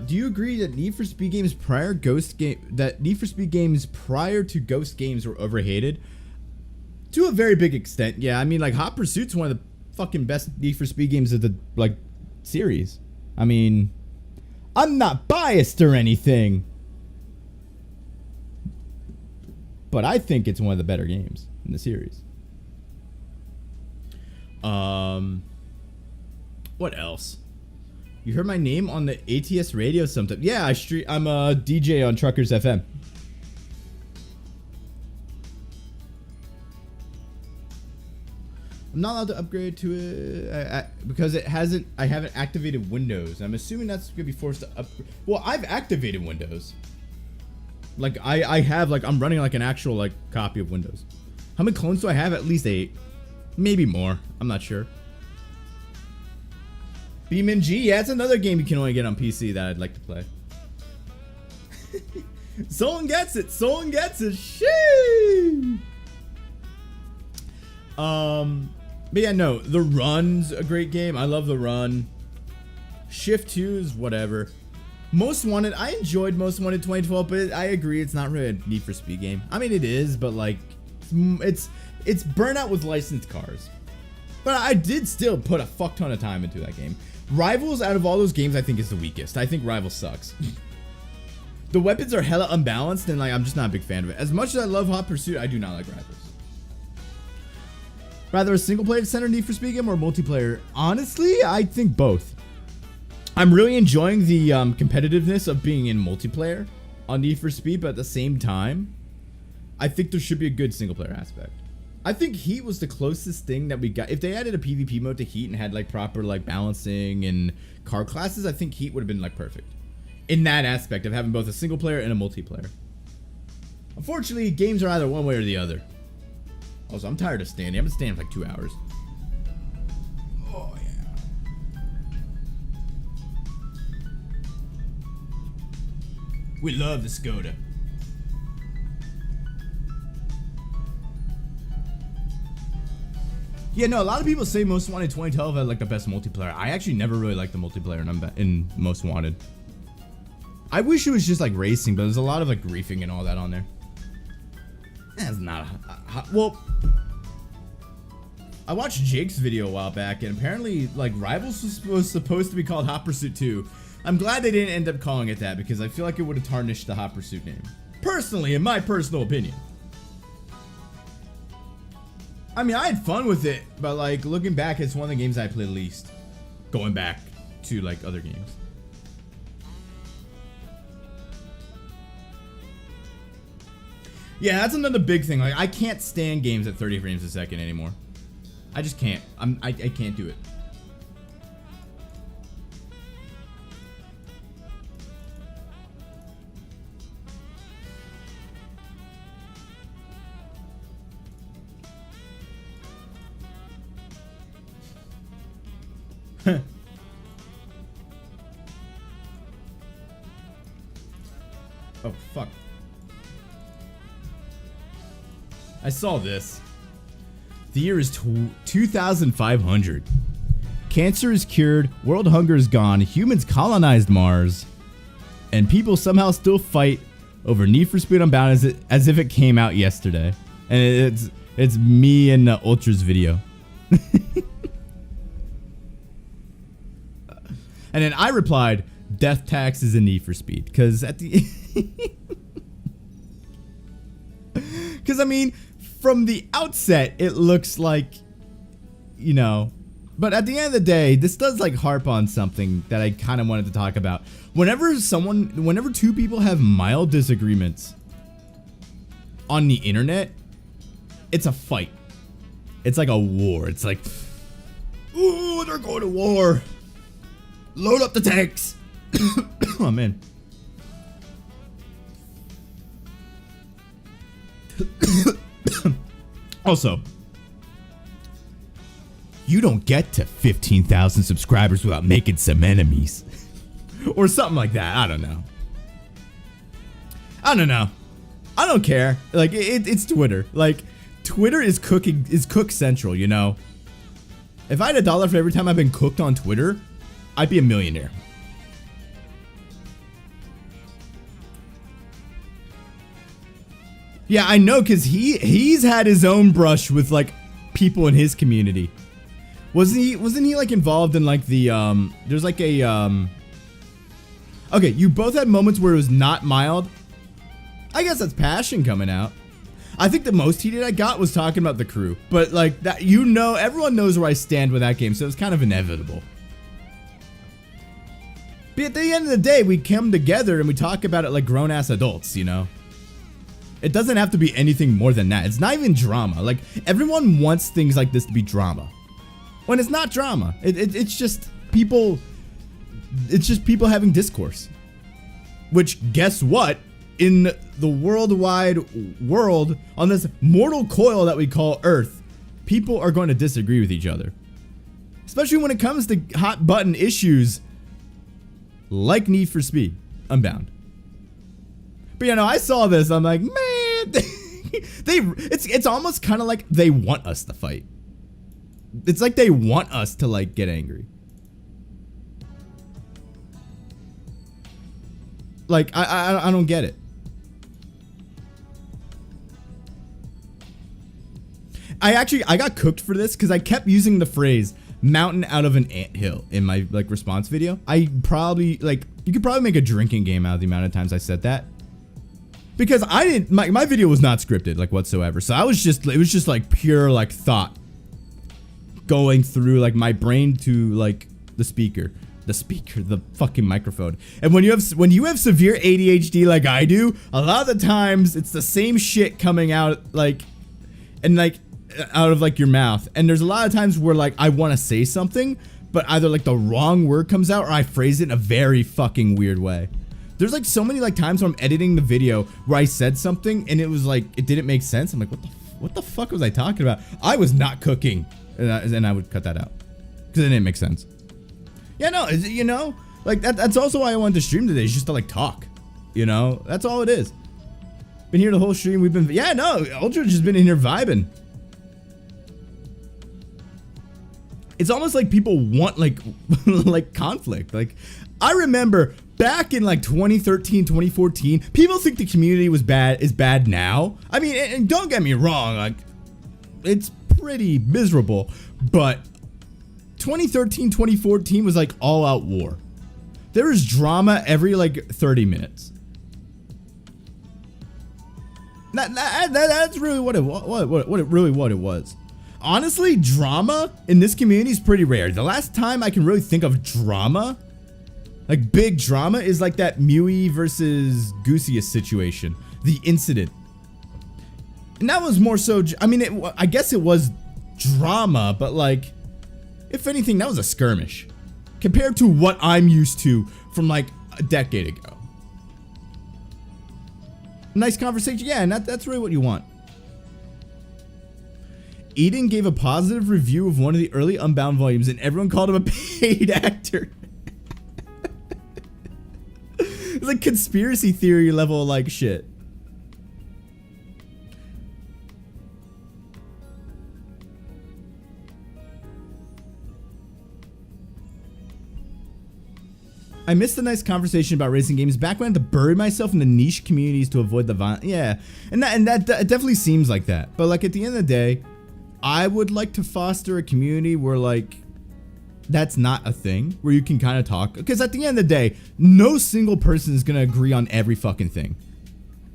Do you agree that Need for Speed games prior to Ghost games were overhated? To a very big extent, yeah. I mean, like Hot Pursuit's one of the fucking best Need for Speed games of the like series. I mean, I'm not biased or anything, but I think it's one of the better games in the series. What else? You heard my name on the ATS radio sometime. Yeah, I'm a DJ on Truckers FM. I'm not allowed to upgrade to it because I haven't activated Windows. I'm assuming that's gonna be forced to upgrade. Well, I've activated Windows. Like I have, like I'm running like an actual like copy of Windows. How many clones do I have? At least 8, maybe more. I'm not sure. BeamNG, yeah, it's another game you can only get on PC that I'd like to play. Someone gets it. Someone gets it. Shee. But yeah, no, The Run's a great game. I love The Run. Shift 2 is whatever. Most Wanted, I enjoyed Most Wanted 2012, but I agree it's not really a Need for Speed game. I mean, it is, but like, it's Burnout with licensed cars. But I did still put a fuck ton of time into that game. Rivals, out of all those games, I think is the weakest. I think Rivals sucks. The weapons are hella unbalanced, and like I'm just not a big fan of it. As much as I love Hot Pursuit, I do not like Rivals. Rather a single-player centered Need for Speed game or multiplayer? Honestly, I think both. I'm really enjoying the competitiveness of being in multiplayer on Need for Speed, but at the same time, I think there should be a good single-player aspect. I think Heat was the closest thing that we got. If they added a PvP mode to Heat and had like proper like balancing and car classes, I think Heat would have been like perfect in that aspect of having both a single player and a multiplayer. Unfortunately, games are either one way or the other. Also, I'm tired of standing. I've been standing for like 2 hours. Oh yeah. We love the Skoda. Yeah, no, a lot of people say Most Wanted 2012 had like the best multiplayer. I actually never really liked the multiplayer in Most Wanted. I wish it was just like racing, but there's a lot of like griefing and all that on there. That's not well, I watched Jake's video a while back, and apparently like Rivals was supposed to be called Hot Pursuit 2. I'm glad they didn't end up calling it that, because I feel like it would have tarnished the Hot Pursuit name. Personally, in my personal opinion. I mean, I had fun with it, but like looking back, it's one of the games I played least. Going back to like other games. Yeah, that's another big thing. Like, I can't stand games at 30 frames a second anymore. I just can't. I can't do it. Oh, fuck. I saw this. The year is 2500. Cancer is cured, world hunger is gone, humans colonized Mars, and people somehow still fight over Need for Speed Unbound as if it came out yesterday. And it's me and Ultra's video. And then I replied, death tax is a Need for Speed. Because at the... Because, I mean, from the outset, it looks like, you know... But at the end of the day, this does, like, harp on something that I kind of wanted to talk about. Whenever two people have mild disagreements on the internet, it's a fight. It's like a war. It's like, ooh, they're going to war. Load up the tanks. Oh, man. Also, you don't get to 15,000 subscribers without making some enemies. Or something like that. I don't know. I don't care. Like, it's Twitter. Like, Twitter is cook central, you know? If I had $1 for every time I've been cooked on Twitter, I'd be a millionaire. Yeah, I know, because he's had his own brush with, like, people in his community. Wasn't he like involved in like the there's like a okay, you both had moments where it was not mild. I guess that's passion coming out. I think the most heated I got was talking about The Crew, but like that, you know, everyone knows where I stand with that game, so it's kind of inevitable. But at the end of the day, we come together and we talk about it like grown-ass adults, you know? It doesn't have to be anything more than that. It's not even drama. Like, everyone wants things like this to be drama. When it's not drama. It's just people... It's just people having discourse. Which, guess what? In the worldwide world, on this mortal coil that we call Earth, people are going to disagree with each other. Especially when it comes to hot button issues like Need for Speed Unbound. But you know, I saw this, I'm like, man, it's almost kind of like they want us to fight. It's like they want us to like get angry. Like, I don't get it. I got cooked for this because I kept using the phrase mountain out of an anthill in my like response video. I probably like, you could probably make a drinking game out of the amount of times I said that. Because I didn't, my video was not scripted like whatsoever. So it was just like pure like thought going through like my brain to like the fucking microphone. And when you have severe ADHD like I do, a lot of the times it's the same shit coming out like, and like out of like your mouth, and there's a lot of times where like I want to say something, but either like the wrong word comes out or I phrase it in a very fucking weird way. There's like so many like times when I'm editing the video where I said something and it was like it didn't make sense. I'm like, what the fuck was I talking about? I was not cooking, and I would cut that out because it didn't make sense. Yeah, no, you know, like that's also why I wanted to stream today, is just to like talk. You know, that's all it is. Been here the whole stream. We've been, yeah, no, Ultra just been in here vibing. It's almost like people want like like conflict. Like I remember back in like 2013, 2014, people think the community is bad now. I mean, and don't get me wrong, like it's pretty miserable, but 2013, 2014 was like all out war. There was drama every like 30 minutes. That's really what it was. Honestly, drama in this community is pretty rare. The last time I can really think of drama, like big drama, is like that Mewy versus Goosius situation, the incident. And that was more so, I mean, I guess it was drama, but like, if anything, that was a skirmish compared to what I'm used to from like a decade ago. Nice conversation, yeah, and that's really what you want. Eden gave a positive review of one of the early Unbound volumes, and everyone called him a paid actor. It's like conspiracy theory level like shit. I missed the nice conversation about racing games back when I had to bury myself in the niche communities to avoid the violence. Yeah, and that definitely seems like that. But like at the end of the day, I would like to foster a community where like that's not a thing, where you can kind of talk. Because at the end of the day, no single person is gonna agree on every fucking thing,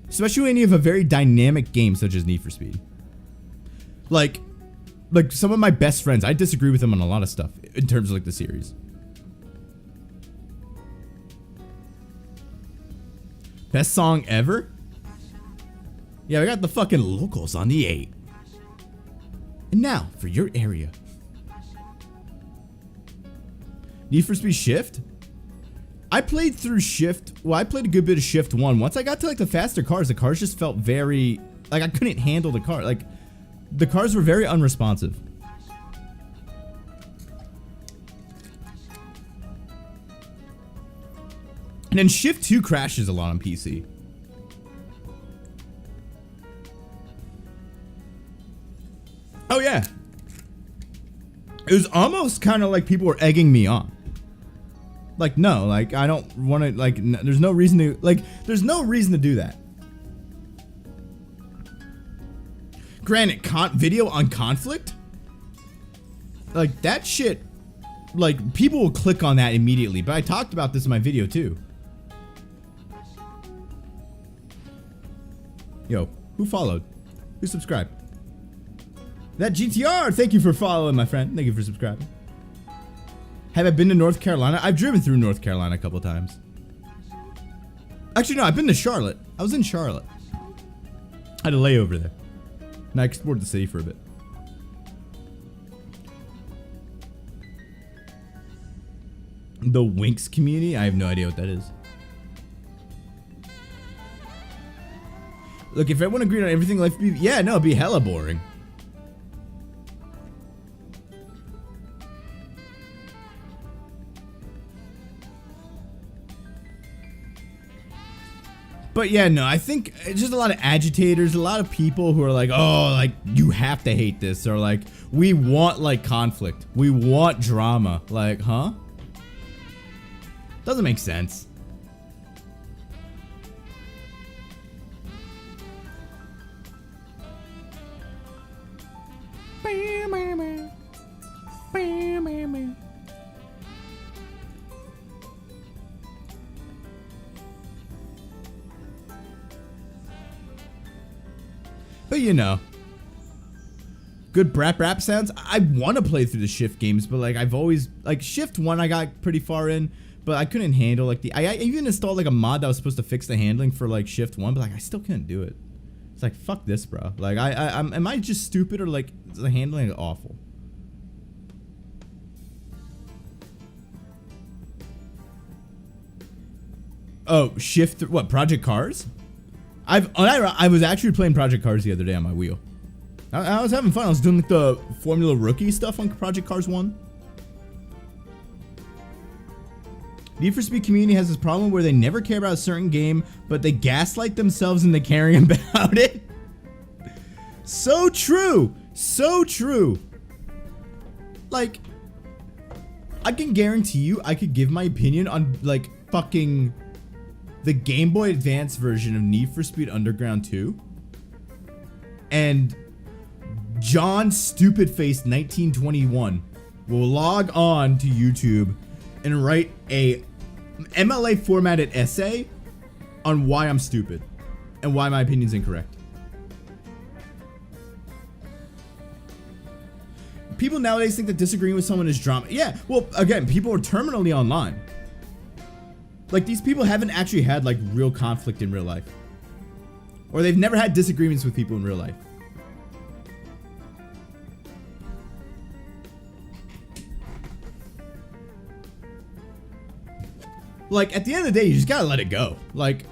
especially when you have a very dynamic game such as Need for Speed. Like some of my best friends, I disagree with them on a lot of stuff in terms of like the series. Best song ever? Yeah, we got the fucking locals on the 8. And now for your area. Need for Speed Shift? I played through Shift. Well, I played a good bit of Shift 1. Once I got to like the faster cars, the cars just felt very, like I couldn't handle the car. Like the cars were very unresponsive. And then Shift 2 crashes a lot on PC. Oh yeah. It was almost kind of like people were egging me on. Like, no, like I don't want to, like, there's no reason to, like, there's no reason to do that. Granted, video on conflict? Like, that shit, like, people will click on that immediately, but I talked about this in my video too. Yo, who followed? Who subscribed? That GTR, thank you for following, my friend. Thank you for subscribing. Have I been to North Carolina? I've driven through North Carolina a couple times. Actually, no, I've been to Charlotte. I was in Charlotte. I had a layover there. And I explored the city for a bit. The Winx community? I have no idea what that is. Look, if everyone agreed on everything, life would be, yeah, no, it'd be hella boring. But yeah, no, I think it's just a lot of agitators, a lot of people who are like, oh, like, you have to hate this, or like, we want like conflict, we want drama. Like, huh? Doesn't make sense. But you know, good rap sounds. I want to play through the Shift games, but like I've always, like Shift 1 I got pretty far in, but I couldn't handle like I even installed like a mod that was supposed to fix the handling for like Shift 1, but like I still couldn't do it. It's like, fuck this, bro. Like, am I just stupid, or like, is the handling awful? Oh, what, Project Cars? I was actually playing Project Cars the other day on my wheel. I was having fun. I was doing like the Formula Rookie stuff on Project Cars 1. Need for Speed community has this problem where they never care about a certain game, but they gaslight themselves into caring about it. So true. So true. Like, I can guarantee you I could give my opinion on, like, fucking the Game Boy Advance version of Need for Speed Underground 2. And John Stupidface 1921 will log on to YouTube and write a MLA formatted essay on why I'm stupid and why my opinion's incorrect. People nowadays think that disagreeing with someone is drama. Yeah, well, again, people are terminally online. Like, these people haven't actually had, like, real conflict in real life. Or they've never had disagreements with people in real life. Like, at the end of the day, you just gotta let it go. Like,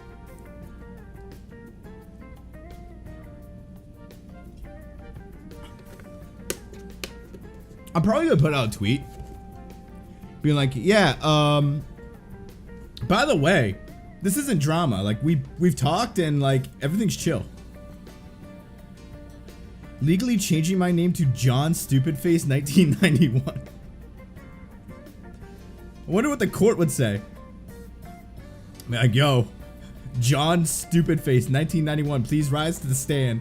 I'm probably gonna put out a tweet being like, yeah, by the way, this isn't drama. Like, we've talked and, like, everything's chill. Legally changing my name to John Stupidface 1991. I wonder what the court would say. Like, yo, John Stupidface 1991, please rise to the stand.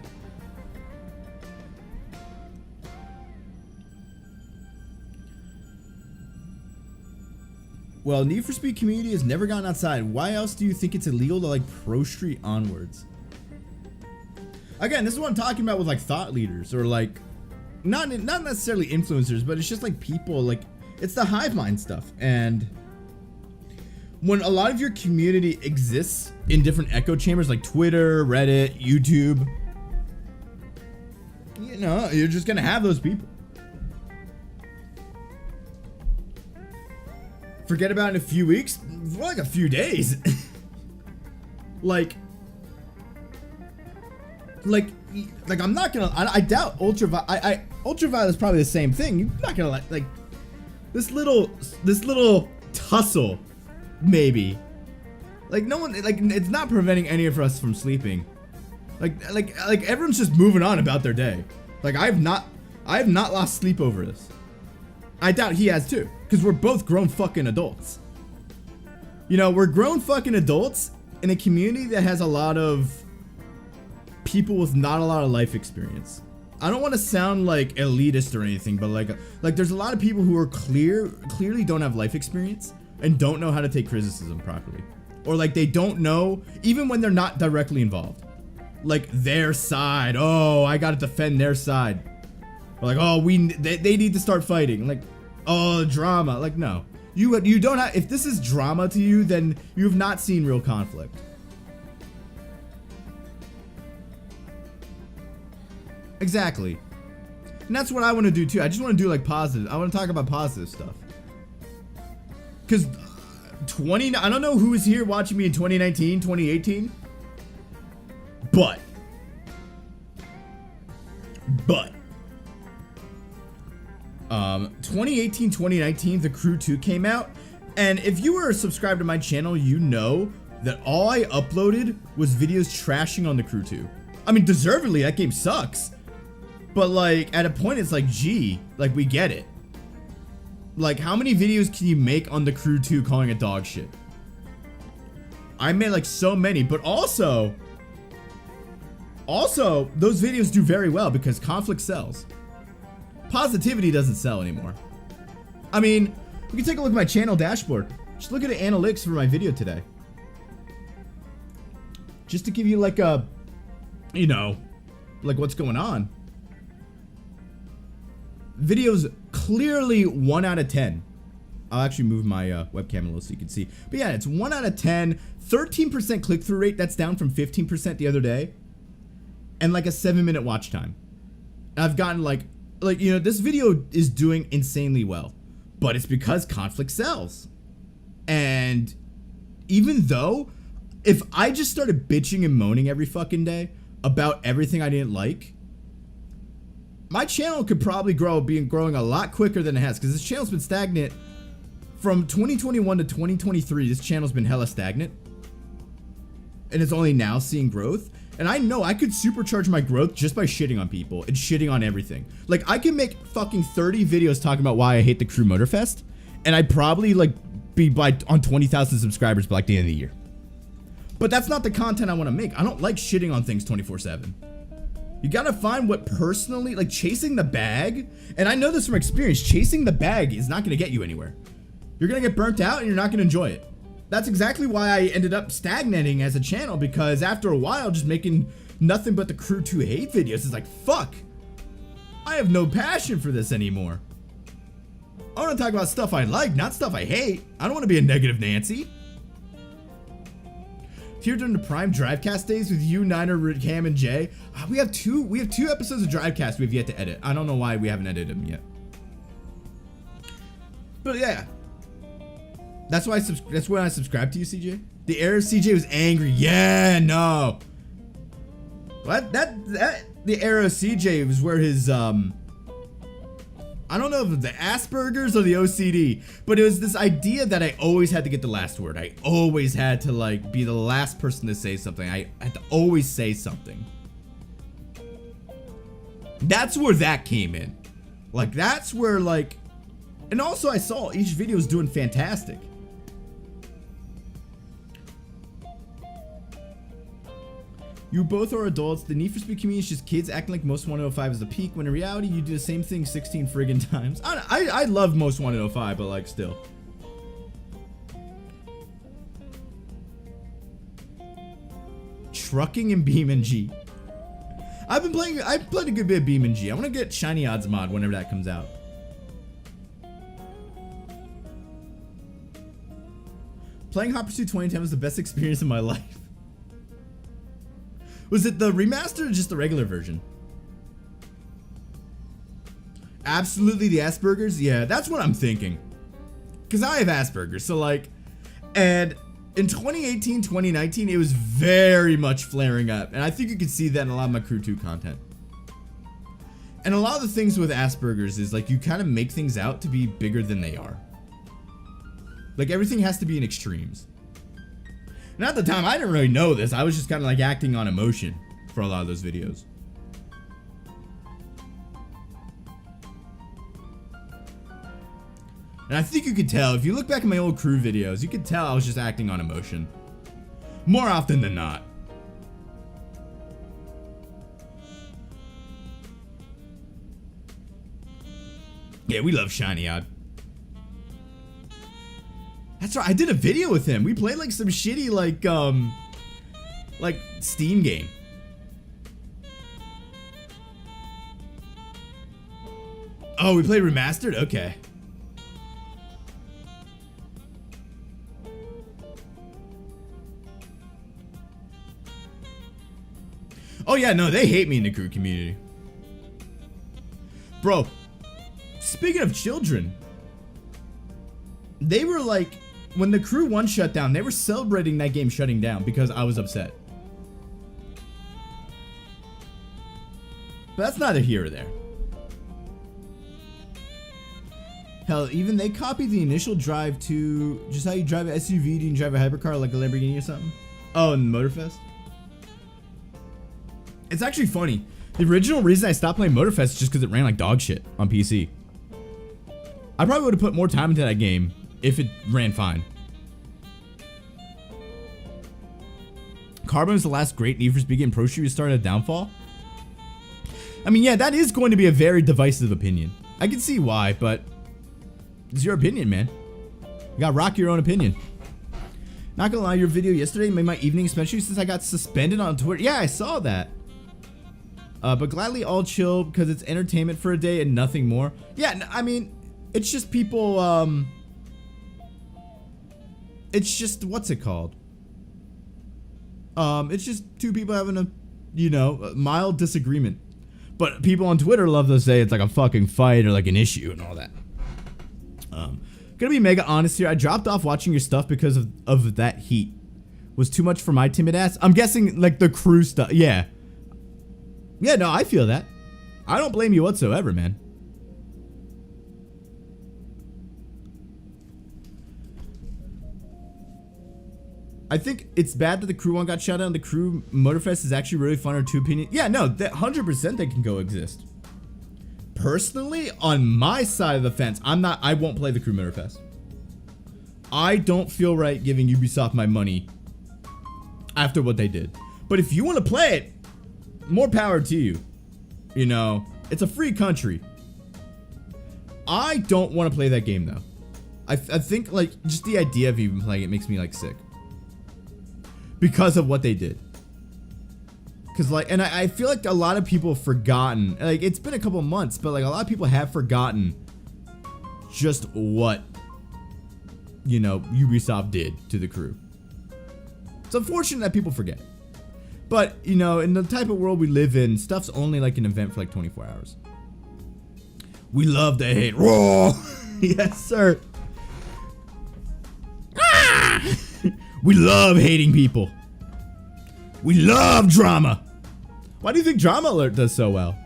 Well, Need for Speed community has never gone outside. Why else do you think it's illegal to, like, Pro Street onwards? Again, this is what I'm talking about with, like, thought leaders, or, like, not necessarily influencers, but it's just, like, people, like, it's the hive mind stuff. And when a lot of your community exists in different echo chambers like Twitter, Reddit, YouTube, you know, you're just gonna have those people. Forget about it in a few weeks, for like a few days. like I'm not gonna, I doubt Ultraviolet is probably the same thing. You're not gonna like this little tussle, maybe. Like, no one, like, it's not preventing any of us from sleeping. Like everyone's just moving on about their day. Like, I have not lost sleep over this. I doubt he has too, because we're both grown fucking adults. You know, we're grown fucking adults in a community that has a lot of people with not a lot of life experience. I don't want to sound like elitist or anything, but like there's a lot of people who are clearly don't have life experience and don't know how to take criticism properly. Or like they don't know, even when they're not directly involved. Like their side, oh, I gotta defend their side. Or like, oh, they need to start fighting. Like, oh, drama. Like, no. You don't have, if this is drama to you, then you have not seen real conflict. Exactly. And that's what I want to do too. I just want to do like positive. I want to talk about positive stuff. Cause I don't know who was here watching me in 2019, 2018. But 2018, 2019, The Crew 2 came out, and if you were subscribed to my channel, you know that all I uploaded was videos trashing on The Crew 2. I mean, deservedly, that game sucks. But like, at a point, it's like, gee, like, we get it. Like, how many videos can you make on The Crew 2 calling it dog shit? I made like so many, but also, those videos do very well because conflict sells. Positivity doesn't sell anymore. I mean, you can take a look at my channel dashboard. Just look at the analytics for my video today. Just to give you like a, you know, like what's going on. Videos clearly 1 out of 10. I'll actually move my webcam a little so you can see. But yeah, it's 1 out of 10, 13% click-through rate. That's down from 15% the other day. and like a 7-minute watch time. And I've gotten like, you know, this video is doing insanely well, but it's because conflict sells. And even though, if I just started bitching and moaning every fucking day about everything I didn't like, my channel could probably growing a lot quicker than it has, because this channel's been stagnant from 2021 to 2023. This channel's been hella stagnant, and it's only now seeing growth. And I know I could supercharge my growth just by shitting on people and shitting on everything. Like, I can make fucking 30 videos talking about why I hate the Crew Motorfest, and I'd probably like be on 20,000 subscribers by like the end of the year. But that's not the content I want to make. I don't like shitting on things 24/7. You gotta find what personally, like chasing the bag, and I know this from experience, chasing the bag is not gonna get you anywhere. You're gonna get burnt out and you're not gonna enjoy it. That's exactly why I ended up stagnating as a channel, because after a while, just making nothing but the Crew 2 hate videos is like, fuck, I have no passion for this anymore. I want to talk about stuff I like, not stuff I hate. I don't want to be a negative Nancy. Here during the prime Drivecast days with you, Niner, Cam, and Jay. We have two episodes of Drivecast we've yet to edit. I don't know why we haven't edited them yet. But yeah. That's why that's when I subscribed to you, CJ. The era CJ was angry. Yeah, no. What? The era CJ was where his I don't know if it was the Asperger's or the OCD, but it was this idea that I always had to get the last word. I always had to like be the last person to say something. I had to always say something. That's where that came in. Like, that's where like, and also I saw each video was doing fantastic. You both are adults. The Need for Speed community is just kids acting like Most Wanted 05 is the peak, when in reality you do the same thing 16 friggin' times. I love Most Wanted 05, but like still. Trucking and BeamNG. I've played a good bit of BeamNG. I want to get Shiny Odds mod whenever that comes out. Playing Hot Pursuit 2010 was the best experience of my life. Was it the remaster or just the regular version? Absolutely the Asperger's? Yeah, that's what I'm thinking. Because I have Asperger's, so like, and in 2018, 2019, it was very much flaring up. And I think you can see that in a lot of my Crew 2 content. And a lot of the things with Asperger's is like, you kind of make things out to be bigger than they are. Like, everything has to be in extremes. And at the time, I didn't really know this. I was just kind of like acting on emotion for a lot of those videos. And I think you could tell, if you look back at my old Crew videos, you could tell I was just acting on emotion. More often than not. Yeah, we love Shiny Odd. That's right, I did a video with him. We played like some shitty like Steam game. Oh, we played remastered? Okay. Oh yeah, no, they hate me in the Crew community. Bro, speaking of children, they were like, when the Crew 1 shut down, they were celebrating that game shutting down because I was upset. But that's neither here or there. Hell, even they copied the initial drive to just how you drive an SUV, you can drive a hypercar like a Lamborghini or something. Oh, in Motorfest? It's actually funny. The original reason I stopped playing Motorfest is just because it ran like dog shit on PC. I probably would have put more time into that game if it ran fine. Carbon is the last great Need for Speed game Pro Shooter started a downfall. I mean, yeah, that is going to be a very divisive opinion. I can see why, but it's your opinion, man. You gotta rock your own opinion. Not gonna lie, your video yesterday made my evening, especially since I got suspended on Twitter. Yeah, I saw that. But gladly all chill because it's entertainment for a day and nothing more. Yeah, I mean, it's just people, it's just, what's it called? It's just two people having a you know, a mild disagreement. But people on Twitter love to say it's like a fucking fight or like an issue and all that. Gonna be mega honest here. I dropped off watching your stuff because of that heat. Was too much for my timid ass. I'm guessing like the crew stuff. Yeah. Yeah, no, I feel that. I don't blame you whatsoever, man. I think it's bad that the crew one got shut down. The crew Motorfest is actually really fun, or two opinions. Yeah, no, that 100% they can coexist. Personally, on my side of the fence, I won't play the crew Motorfest. I don't feel right giving Ubisoft my money after what they did. But if you want to play it, more power to you. You know, it's a free country. I don't want to play that game though. I think like just the idea of even playing it makes me like sick. Because of what they did. Cause like, and I feel like a lot of people have forgotten, like it's been a couple months, but like a lot of people have forgotten just what, you know, Ubisoft did to the crew. It's unfortunate that people forget. But, you know, in the type of world we live in, stuff's only like an event for like 24 hours. We love to hate. Raw. Yes, sir. Ah! We love hating people. We love drama. Why do you think Drama Alert does so well?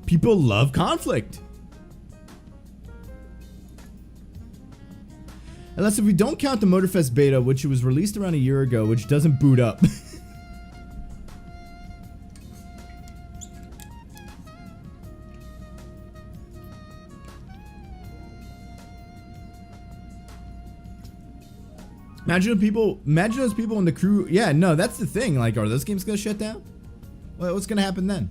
People love conflict. Unless if we don't count the Motorfest beta, which was released around a year ago, which doesn't boot up. Imagine those people in the crew. Yeah, no, that's the thing. Like, are those games gonna shut down? What's gonna happen then?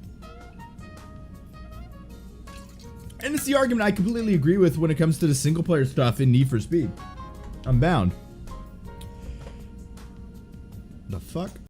And it's the argument I completely agree with when it comes to the single player stuff in Need for Speed Unbound. The fuck?